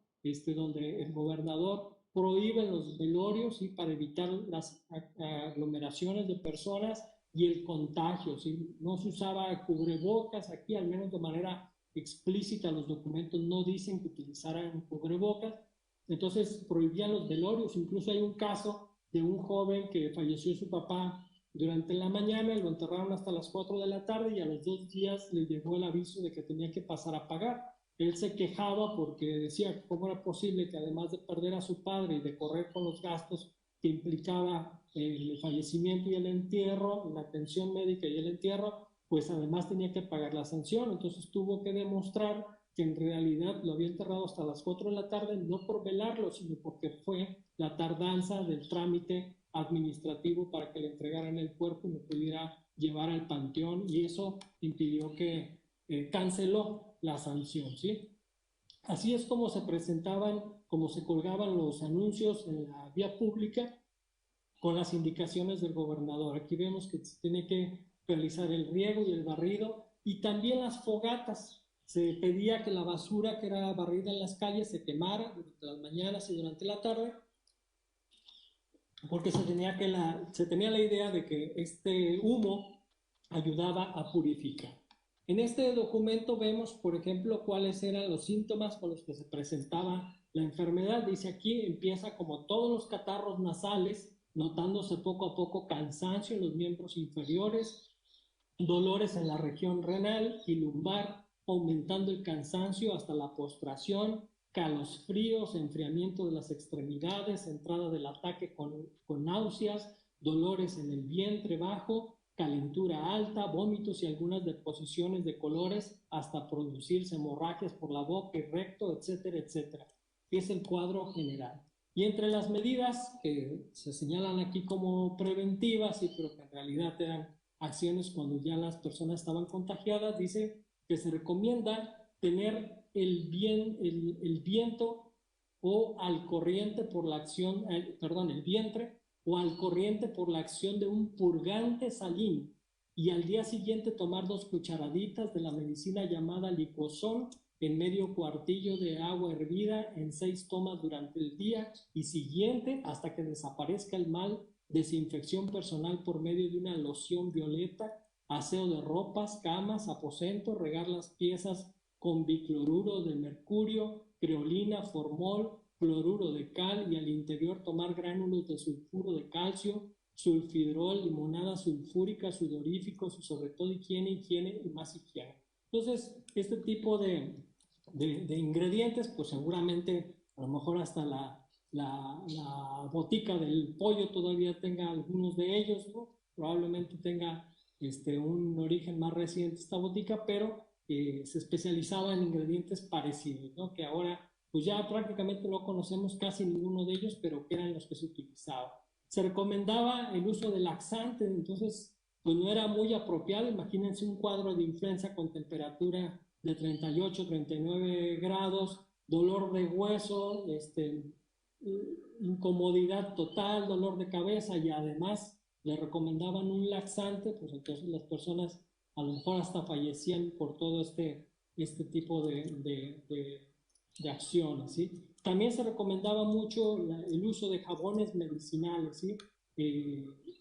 donde el gobernador prohíbe los velorios, ¿sí? Para evitar las aglomeraciones de personas y el contagio, ¿sí? No se usaba cubrebocas. Aquí, al menos de manera explícita, los documentos no dicen que utilizaran cubrebocas. Entonces prohibían los velorios. Incluso hay un caso de un joven que falleció su papá durante la mañana, lo enterraron hasta las 4 de la tarde y a los 2 días le llegó el aviso de que tenía que pasar a pagar. Él se quejaba porque decía cómo era posible que, además de perder a su padre y de correr con los gastos que implicaba el fallecimiento y el entierro, la atención médica y el entierro, pues además tenía que pagar la sanción. Entonces tuvo que demostrar que en realidad lo había enterrado hasta las 4 de la tarde, no por velarlo, sino porque fue la tardanza del trámite administrativo para que le entregaran el cuerpo y lo pudiera llevar al panteón, y eso impidió que canceló la sanción, ¿sí? Así es como se presentaban, como se colgaban los anuncios en la vía pública con las indicaciones del gobernador. Aquí vemos que se tiene que realizar el riego y el barrido y también las fogatas. Se pedía que la basura que era barrida en las calles se quemara durante las mañanas y durante la tarde, porque se tenía la idea de que este humo ayudaba a purificar. En este documento vemos, por ejemplo, cuáles eran los síntomas con los que se presentaba la enfermedad. Dice aquí, empieza como todos los catarros nasales, notándose poco a poco cansancio en los miembros inferiores, dolores en la región renal y lumbar, aumentando el cansancio hasta la postración, calosfríos, enfriamiento de las extremidades, entrada del ataque con náuseas, dolores en el vientre bajo, calentura alta, vómitos y algunas deposiciones de colores hasta producirse hemorragias por la boca y recto, etcétera, etcétera. Es el cuadro general. Y entre las medidas que se señalan aquí como preventivas, y pero que en realidad eran acciones cuando ya las personas estaban contagiadas, dice que se recomienda tener el viento o al corriente por la acción, el vientre o al corriente por la acción de un purgante salino y al día siguiente tomar 2 cucharaditas de la medicina llamada liposol en medio cuartillo de agua hervida en 6 tomas durante el día y siguiente hasta que desaparezca el mal, desinfección personal por medio de una loción violeta, aseo de ropas, camas, aposentos, regar las piezas con bicloruro de mercurio, creolina, formol, cloruro de cal y al interior tomar gránulos de sulfuro de calcio, sulfidrol, limonada sulfúrica, sudorífico, sobre todo higiene y más higiene. Entonces, este tipo de ingredientes, pues seguramente a lo mejor hasta la botica del pollo todavía tenga algunos de ellos, ¿no? Probablemente tenga un origen más reciente esta botica, pero se especializaba en ingredientes parecidos, ¿no? Que ahora pues ya prácticamente no conocemos casi ninguno de ellos, pero que eran los que se utilizaban. Se recomendaba el uso de laxantes, entonces pues no era muy apropiado. Imagínense un cuadro de influenza con temperatura de 38, 39 grados, dolor de hueso, incomodidad total, dolor de cabeza y además le recomendaban un laxante, pues entonces las personas a lo mejor hasta fallecían por todo este tipo de acciones, ¿sí? También se recomendaba mucho el uso de jabones medicinales, ¿sí?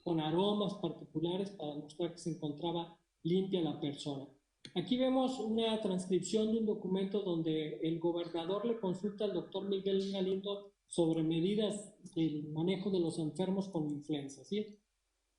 Con aromas particulares para mostrar que se encontraba limpia la persona. Aquí vemos una transcripción de un documento donde el gobernador le consulta al doctor Miguel Galindo sobre medidas del manejo de los enfermos con influenza, ¿sí?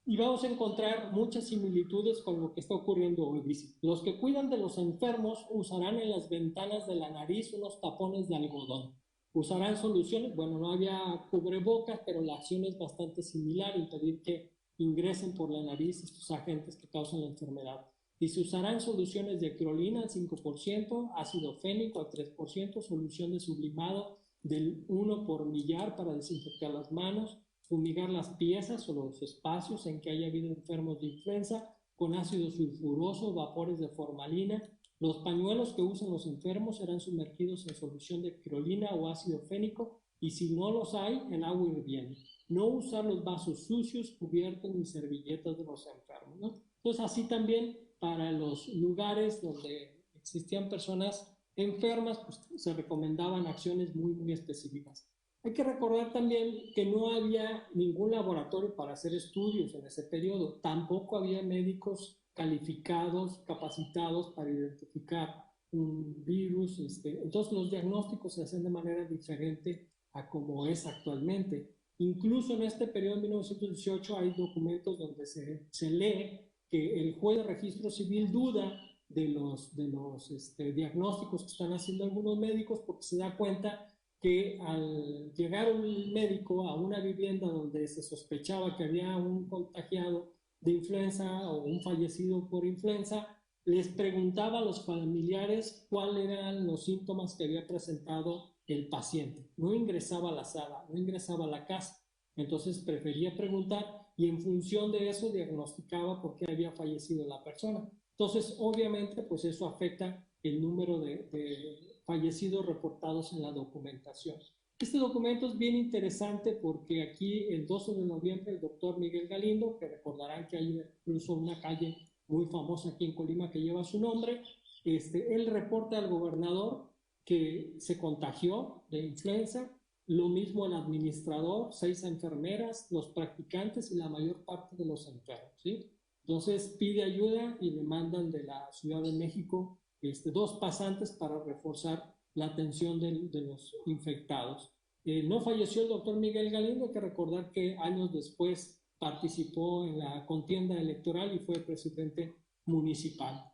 Y vamos a encontrar muchas similitudes con lo que está ocurriendo hoy. Dice, los que cuidan de los enfermos usarán en las ventanas de la nariz unos tapones de algodón. Usarán soluciones, bueno, no había cubrebocas, pero la acción es bastante similar, impedir que ingresen por la nariz estos agentes que causan la enfermedad. Y se usarán soluciones de creolina al 5%, ácido fénico al 3%, solución de sublimado del 1 por millar para desinfectar las manos, fumigar las piezas o los espacios en que haya habido enfermos de influenza con ácido sulfuroso, vapores de formalina. Los pañuelos que usan los enfermos serán sumergidos en solución de creolina o ácido fénico y si no los hay, en agua hirviendo. No usar los vasos sucios, cubiertos ni servilletas de los enfermos, ¿no? Pues así también para los lugares donde existían personas enfermas, pues se recomendaban acciones muy específicas. Hay que recordar también que no había ningún laboratorio para hacer estudios en ese periodo, tampoco había médicos calificados, capacitados para identificar un virus, entonces los diagnósticos se hacen de manera diferente a como es actualmente. Incluso en este periodo de 1918 hay documentos donde se lee que el juez de registro civil duda de los diagnósticos que están haciendo algunos médicos porque se da cuenta que al llegar un médico a una vivienda donde se sospechaba que había un contagiado de influenza o un fallecido por influenza, les preguntaba a los familiares cuáles eran los síntomas que había presentado el paciente. No ingresaba a la sala, no ingresaba a la casa. Entonces prefería preguntar y en función de eso diagnosticaba por qué había fallecido la persona. Entonces, obviamente, pues eso afecta el número de fallecidos reportados en la documentación. Este documento es bien interesante porque aquí el 12 de noviembre el doctor Miguel Galindo, que recordarán que hay incluso una calle muy famosa aquí en Colima que lleva su nombre, él reporta al gobernador que se contagió de influenza, lo mismo el administrador, 6 enfermeras, los practicantes y la mayor parte de los enfermos, ¿sí? Entonces pide ayuda y le mandan de la Ciudad de México 2 pasantes para reforzar la atención de los infectados. No falleció el doctor Miguel Galindo, hay que recordar que años después participó en la contienda electoral y fue presidente municipal.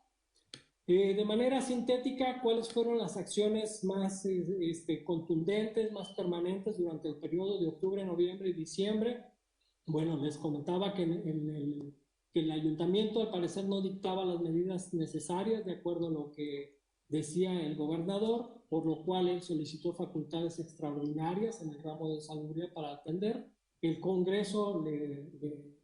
De manera sintética, ¿cuáles fueron las acciones más contundentes, más permanentes durante el periodo de octubre, noviembre y diciembre? Bueno, les comentaba que el ayuntamiento al parecer no dictaba las medidas necesarias de acuerdo a lo que decía el gobernador, por lo cual él solicitó facultades extraordinarias en el ramo de salubridad para atender. El Congreso le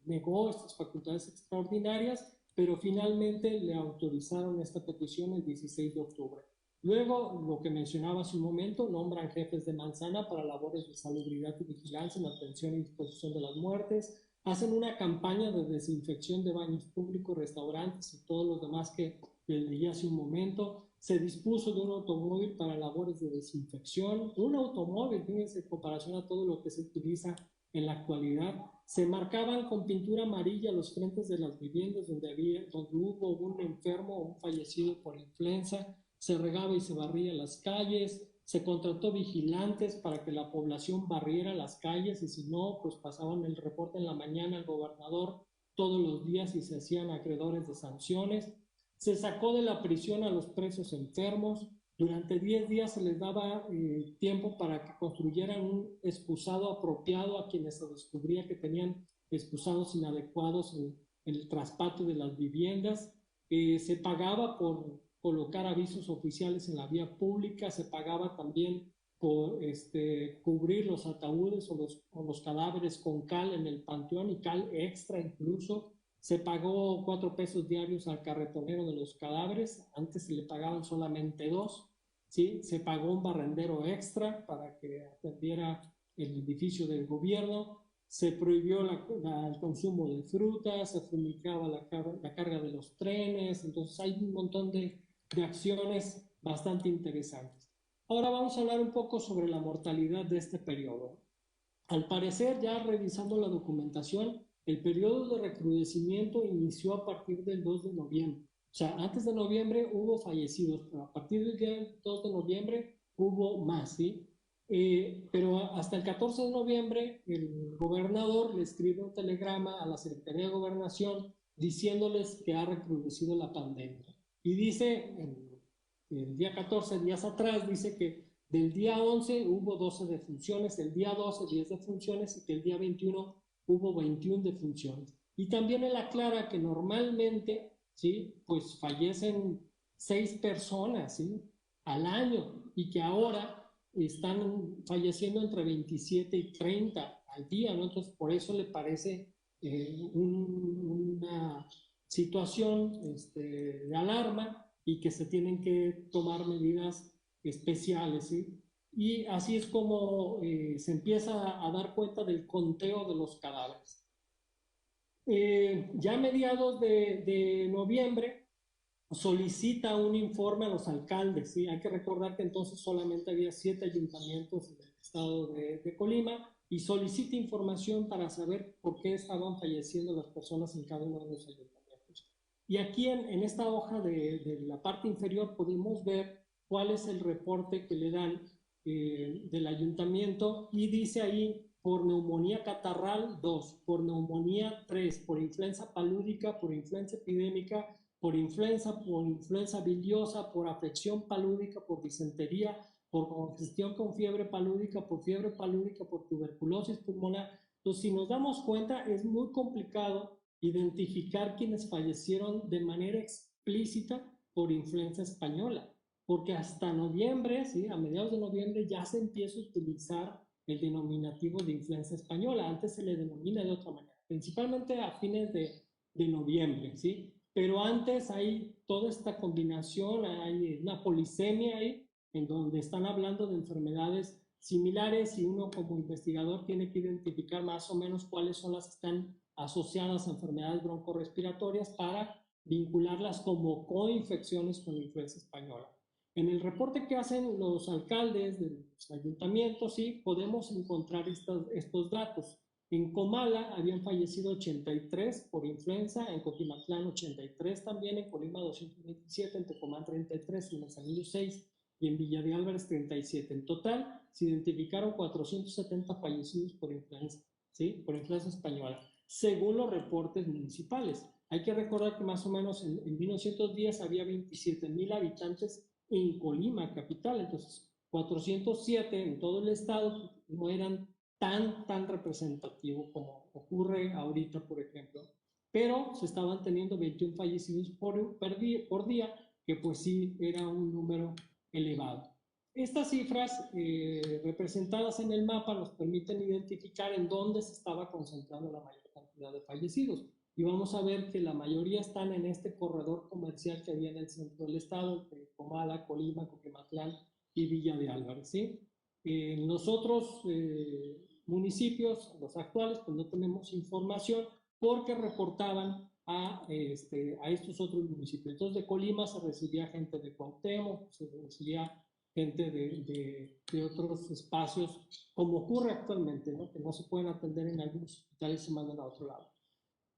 negó estas facultades extraordinarias, pero finalmente le autorizaron esta petición el 16 de octubre. Luego, lo que mencionaba hace un momento, nombran jefes de manzana para labores de salubridad y vigilancia en atención y disposición de las muertes, hacen una campaña de desinfección de baños públicos, restaurantes y todos los demás que les leí hace un momento. Se dispuso de un automóvil para labores de desinfección, un automóvil, fíjense, en comparación a todo lo que se utiliza en la actualidad. Se marcaban con pintura amarilla los frentes de las viviendas donde hubo un enfermo o un fallecido por influenza. Se regaba y se barría las calles, se contrató vigilantes para que la población barriera las calles y si no, pues pasaban el reporte en la mañana al gobernador todos los días y se hacían acreedores de sanciones. Se sacó de la prisión a los presos enfermos. Durante 10 días se les daba tiempo para que construyeran un excusado apropiado a quienes se descubría que tenían excusados inadecuados en el traspatio de las viviendas. Se pagaba por colocar avisos oficiales en la vía pública, se pagaba también por cubrir los ataúdes o los cadáveres con cal en el panteón y cal extra incluso. Se pagó 4 pesos diarios al carretonero de los cadáveres, antes se le pagaban solamente 2, ¿sí? Se pagó un barrendero extra para que atendiera el edificio del gobierno, se prohibió el consumo de frutas, se fumigaba la carga de los trenes, entonces hay un montón de acciones bastante interesantes. Ahora vamos a hablar un poco sobre la mortalidad de este periodo. Al parecer, ya revisando la documentación, el periodo de recrudecimiento inició a partir del 2 de noviembre. O sea, antes de noviembre hubo fallecidos, pero a partir del 2 de noviembre hubo más, ¿sí? Pero hasta el 14 de noviembre el gobernador le escribe un telegrama a la Secretaría de Gobernación diciéndoles que ha recrudecido la pandemia. Y dice, el día 14, días atrás, dice que del día 11 hubo 12 defunciones, el día 12 10 defunciones y que el día 21 hubo 21 defunciones. Y también él aclara que normalmente, ¿sí? Pues fallecen 6 personas, ¿sí? Al año y que ahora están falleciendo entre 27 y 30 al día, ¿no? Entonces, por eso le parece una situación de alarma y que se tienen que tomar medidas especiales, ¿sí? Y así es como se empieza a dar cuenta del conteo de los cadáveres. Ya a mediados de noviembre solicita un informe a los alcaldes, ¿sí? Hay que recordar que entonces solamente había 7 ayuntamientos en el estado de Colima y solicita información para saber por qué estaban falleciendo las personas en cada uno de los ayuntamientos. Y aquí en esta hoja de la parte inferior podemos ver cuál es el reporte que le dan del ayuntamiento y dice ahí por neumonía catarral 2, por neumonía 3, por influenza palúdica, por influenza epidémica, por influenza biliosa, por afección palúdica, por disentería, por congestión con fiebre palúdica, por tuberculosis pulmonar. Entonces, si nos damos cuenta, es muy complicado identificar quienes fallecieron de manera explícita por influenza española, porque hasta noviembre, ¿sí? A mediados de noviembre ya se empieza a utilizar el denominativo de influenza española. Antes se le denomina de otra manera, principalmente a fines de noviembre, ¿sí? Pero antes hay toda esta combinación, hay una polisemia ahí, en donde están hablando de enfermedades similares y uno como investigador tiene que identificar más o menos cuáles son las que están asociadas a enfermedades broncorrespiratorias para vincularlas como coinfecciones con la influenza española. En el reporte que hacen los alcaldes de los ayuntamientos, sí, podemos encontrar estos datos. En Comala habían fallecido 83 por influenza, en Coquimatlán 83 también, en Colima 227, en Tecomán 33, en Manzanillo 6 y en Villa de Álvarez 37. En total se identificaron 470 fallecidos por influenza, ¿sí? Por influenza española, según los reportes municipales. Hay que recordar que más o menos en 1910 había 27,000 habitantes en Colima, capital, entonces 407 en todo el estado no eran tan representativo como ocurre ahorita, por ejemplo, pero se estaban teniendo 21 fallecidos por día, que pues sí era un número elevado. Estas cifras representadas en el mapa nos permiten identificar en dónde se estaba concentrando la mayor cantidad de fallecidos. Y vamos a ver que la mayoría están en este corredor comercial que había en el centro del estado, entre Comala, Colima, Coquimatlán y Villa de Álvarez, ¿sí? En los otros municipios, los actuales, pues no tenemos información porque reportaban a estos otros municipios. Entonces, de Colima se recibía gente de Cuauhtémoc, se recibía gente de otros espacios, como ocurre actualmente, ¿no? Que no se pueden atender en algunos hospitales y se mandan a otro lado.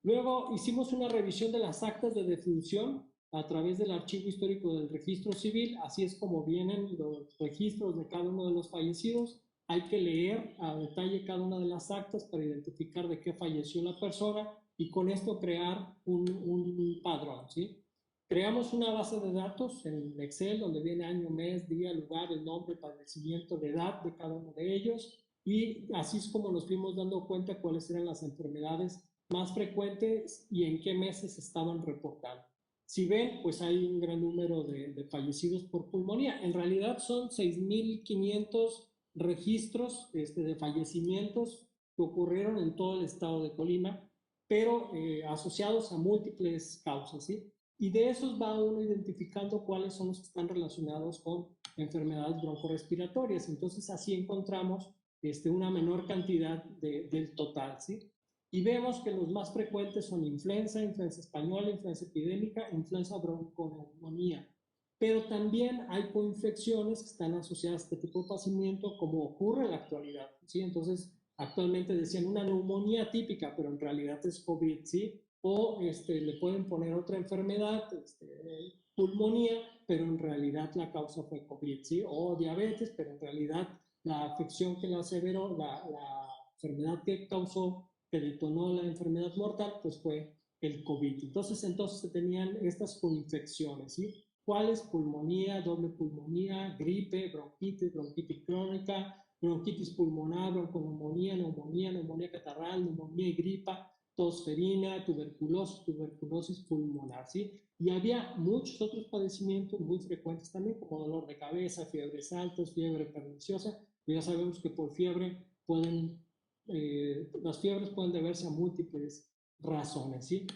Luego hicimos una revisión de las actas de defunción a través del archivo histórico del registro civil, así es como vienen los registros de cada uno de los fallecidos. Hay que leer a detalle cada una de las actas para identificar de qué falleció la persona y con esto crear un padrón, ¿sí? Creamos una base de datos en Excel donde viene año, mes, día, lugar, el nombre, padecimiento, la edad de cada uno de ellos y así es como nos fuimos dando cuenta cuáles eran las enfermedades más frecuentes y en qué meses estaban reportando. Si ven, pues hay un gran número de fallecidos por pulmonía. En realidad son 6,500 registros de fallecimientos que ocurrieron en todo el estado de Colima, pero asociados a múltiples causas, ¿sí? Y de esos va uno identificando cuáles son los que están relacionados con enfermedades broncorespiratorias. Entonces así encontramos una menor cantidad del total, ¿sí? Y vemos que los más frecuentes son influenza, influenza española, influenza epidémica, influenza bronconeumonía. Pero también hay coinfecciones que están asociadas a este tipo de padecimiento, como ocurre en la actualidad, ¿sí? Entonces, actualmente decían una neumonía típica, pero en realidad es COVID, ¿sí? O le pueden poner otra enfermedad, pulmonía, pero en realidad la causa fue COVID, ¿sí? O diabetes, pero en realidad la afección que la aseveró, la enfermedad que causó, que detonó la enfermedad mortal, pues fue el COVID. Entonces se tenían estas coinfecciones, ¿sí? ¿Cuáles? Pulmonía, doble pulmonía, gripe, bronquitis crónica, bronquitis pulmonar, bronconeumonía, neumonía catarral, neumonía y gripa, tosferina, tuberculosis pulmonar, ¿sí? Y había muchos otros padecimientos muy frecuentes también, como dolor de cabeza, fiebres altas, fiebre perniciosa. Ya sabemos que por fiebre las fiebres pueden deberse a múltiples razones, ¿sí?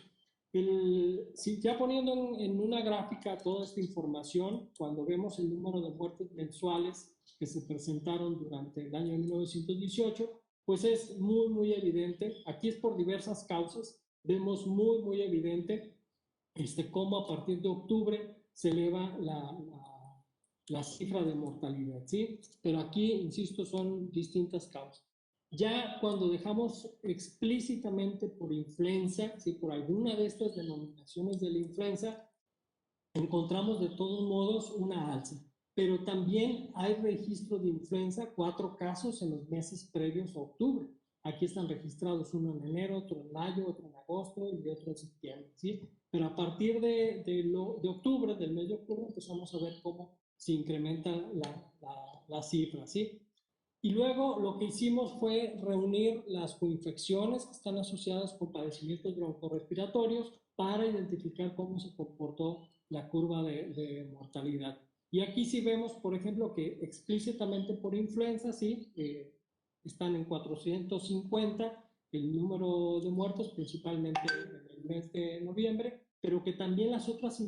Ya poniendo en una gráfica toda esta información, cuando vemos el número de muertes mensuales que se presentaron durante el año 1918, pues es muy evidente, aquí es por diversas causas, vemos muy evidente cómo a partir de octubre se eleva la cifra de mortalidad, ¿sí? Pero aquí, insisto, son distintas causas. Ya cuando dejamos explícitamente por influenza, ¿sí? Por alguna de estas denominaciones de la influenza, encontramos de todos modos una alza. Pero también hay registro de influenza, 4 casos en los meses previos a octubre. Aquí están registrados uno en enero, otro en mayo, otro en agosto y otro en septiembre, ¿sí? Pero a partir de octubre, del mes de octubre, empezamos a ver cómo se incrementa la cifra, ¿sí? Y luego lo que hicimos fue reunir las coinfecciones que están asociadas con padecimientos broncorespiratorios para identificar cómo se comportó la curva de mortalidad. Y aquí sí vemos, por ejemplo, que explícitamente por influenza, sí, están en 450 el número de muertos, principalmente en el mes de noviembre, pero que también las otras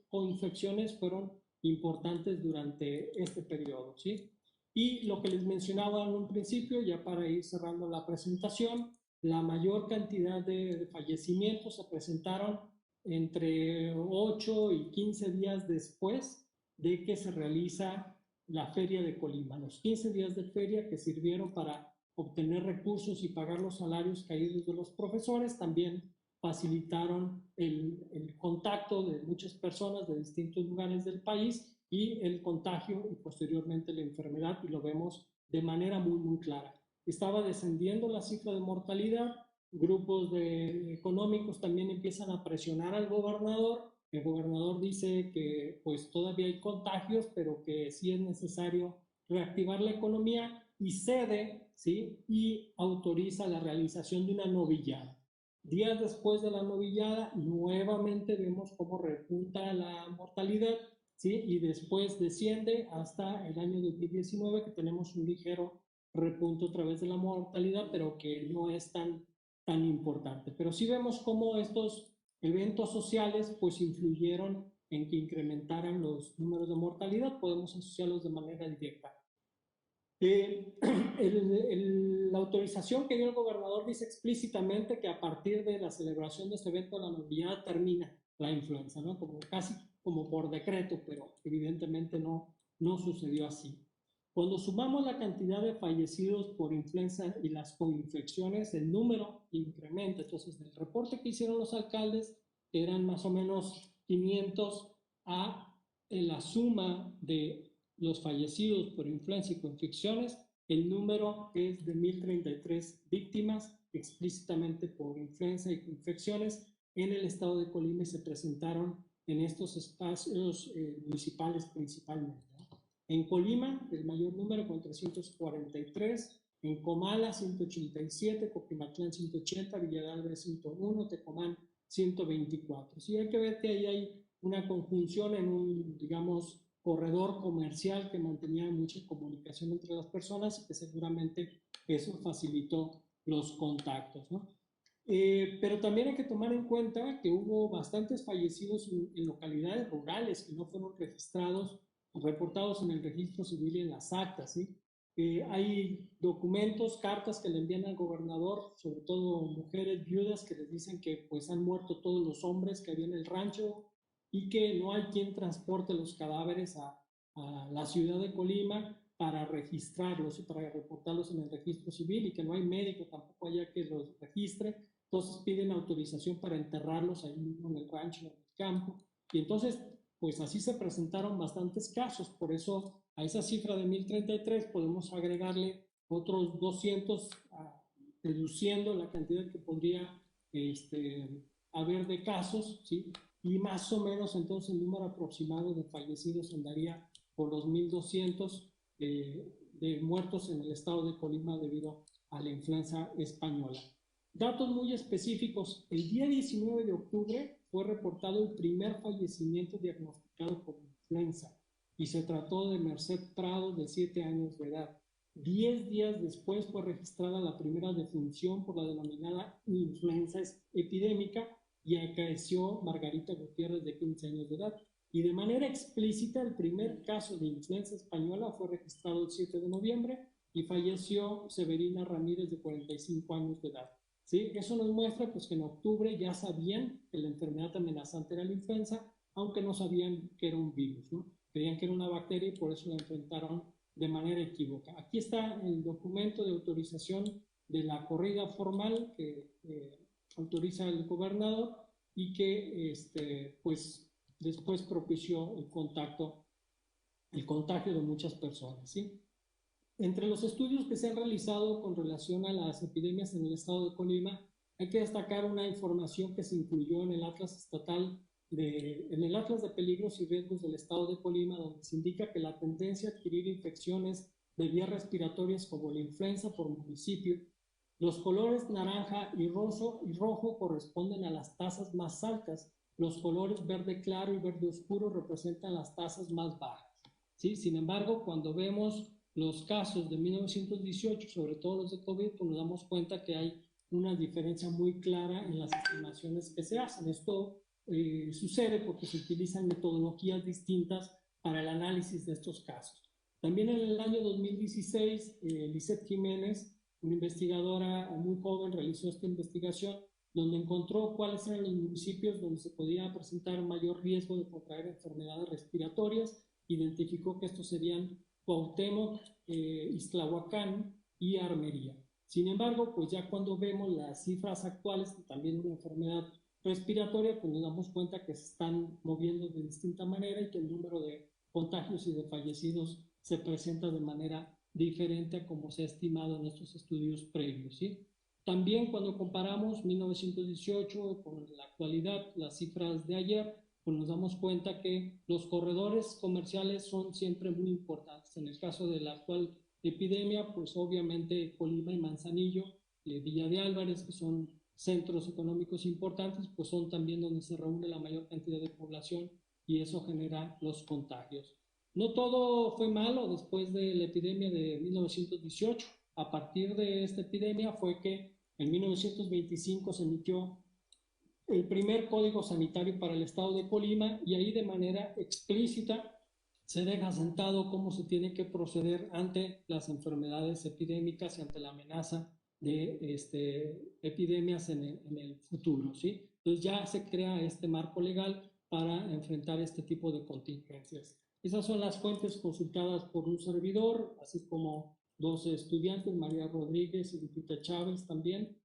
coinfecciones fueron importantes durante este periodo, ¿sí? Y lo que les mencionaba en un principio, ya para ir cerrando la presentación, la mayor cantidad de fallecimientos se presentaron entre 8 y 15 días después de que se realiza la feria de Colima, los 15 días de feria que sirvieron para obtener recursos y pagar los salarios caídos de los profesores. También facilitaron el contacto de muchas personas de distintos lugares del país y el contagio y posteriormente la enfermedad, y lo vemos de manera muy clara. Estaba descendiendo la cifra de mortalidad, grupos económicos también empiezan a presionar al gobernador. El gobernador dice que pues todavía hay contagios, pero que sí es necesario reactivar la economía, y cede, ¿sí? Y autoriza la realización de una novillada. Días después de la novillada, nuevamente vemos cómo repunta la mortalidad, ¿sí? Y después desciende hasta el año 2019, que tenemos un ligero repunte otra vez de la mortalidad, pero que no es tan importante. Pero sí vemos cómo estos eventos sociales pues influyeron en que incrementaran los números de mortalidad. Podemos asociarlos de manera directa. La autorización que dio el gobernador dice explícitamente que a partir de la celebración de este evento de la novillada termina la influenza, ¿no? Casi como por decreto, pero evidentemente no sucedió así. Cuando sumamos la cantidad de fallecidos por influenza y las coinfecciones, el número incrementa. Entonces, del reporte que hicieron los alcaldes, eran más o menos 500 a la suma de los fallecidos por influenza y coinfecciones. El número es de 1,033 víctimas explícitamente por influenza y infecciones en el estado de Colima, y se presentaron en estos espacios municipales principalmente. En Colima, el mayor número con 343, en Comala 187, Coquimatlán 180, Villa de Álvarez 101, Tecomán 124. Sí, hay que ver que ahí hay una conjunción en un, digamos, corredor comercial que mantenía mucha comunicación entre las personas, y que seguramente eso facilitó los contactos, ¿no? Pero también hay que tomar en cuenta que hubo bastantes fallecidos en localidades rurales que no fueron registrados, reportados en el registro civil y en las actas, ¿sí? Hay documentos, cartas que le envían al gobernador, sobre todo mujeres viudas, que les dicen que pues han muerto todos los hombres que había en el rancho y que no hay quien transporte los cadáveres a la ciudad de Colima para registrarlos y para reportarlos en el registro civil, y que no hay médico tampoco allá que los registre. Entonces piden autorización para enterrarlos ahí mismo en el rancho, en el campo. Y entonces, pues así se presentaron bastantes casos. Por eso a esa cifra de 1,033 podemos agregarle otros 200, reduciendo la cantidad que podría haber de casos, ¿sí? Y más o menos entonces el número aproximado de fallecidos andaría por los 1,200 de muertos en el estado de Colima debido a la influenza española. Datos muy específicos: el día 19 de octubre fue reportado el primer fallecimiento diagnosticado por influenza, y se trató de Merced Prado, de 7 años de edad. 10 días después fue registrada la primera defunción por la denominada influenza epidémica, y acaeció Margarita Gutiérrez, de 15 años de edad. Y de manera explícita, el primer caso de influenza española fue registrado el 7 de noviembre y falleció Severina Ramírez, de 45 años de edad. ¿Sí? Eso nos muestra pues, que en octubre ya sabían que la enfermedad amenazante era la influenza, aunque no sabían que era un virus, ¿no? Creían que era una bacteria y por eso la enfrentaron de manera equívoca. Aquí está el documento de autorización de la corrida formal que autoriza el gobernador, y que pues después propició el contagio de muchas personas, ¿sí? Entre los estudios que se han realizado con relación a las epidemias en el estado de Colima, hay que destacar una información que se incluyó en el Atlas Estatal, en el Atlas de Peligros y Riesgos del estado de Colima, donde se indica que la tendencia a adquirir infecciones de vías respiratorias como la influenza por municipio, los colores naranja y rojo corresponden a las tasas más altas, los colores verde claro y verde oscuro representan las tasas más bajas, ¿sí? Sin embargo, cuando vemos los casos de 1918, sobre todo los de COVID, pues nos damos cuenta que hay una diferencia muy clara en las estimaciones que se hacen. Esto sucede porque se utilizan metodologías distintas para el análisis de estos casos. También en el año 2016, Lisette Jiménez, una investigadora muy joven, realizó esta investigación donde encontró cuáles eran los municipios donde se podía presentar mayor riesgo de contraer enfermedades respiratorias. Identificó que estos serían Cuauhtémoc, Ixtlahuacán y armería. Sin embargo, pues ya cuando vemos las cifras actuales, también una enfermedad respiratoria, pues nos damos cuenta que se están moviendo de distinta manera y que el número de contagios y de fallecidos se presenta de manera diferente a como se ha estimado en estos estudios previos, ¿sí? También cuando comparamos 1918 con la actualidad, las cifras de ayer, pues nos damos cuenta que los corredores comerciales son siempre muy importantes. En el caso de la actual epidemia, pues obviamente Colima y Manzanillo, Villa de Álvarez, que son centros económicos importantes, pues son también donde se reúne la mayor cantidad de población y eso genera los contagios. No todo fue malo después de la epidemia de 1918. A partir de esta epidemia fue que en 1925 se emitió el primer código sanitario para el estado de Colima y ahí de manera explícita se deja sentado cómo se tiene que proceder ante las enfermedades epidémicas y ante la amenaza de epidemias en el futuro, ¿sí? Entonces ya se crea este marco legal para enfrentar este tipo de contingencias. Esas son las fuentes consultadas por un servidor, así como dos estudiantes, María Rodríguez y Lupita Chávez también,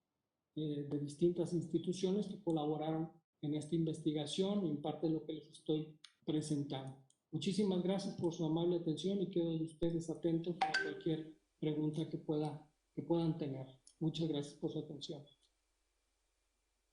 de distintas instituciones que colaboraron en esta investigación y en parte de lo que les estoy presentando. Muchísimas gracias por su amable atención y quedo de ustedes atentos a cualquier pregunta que puedan tener. Muchas gracias por su atención.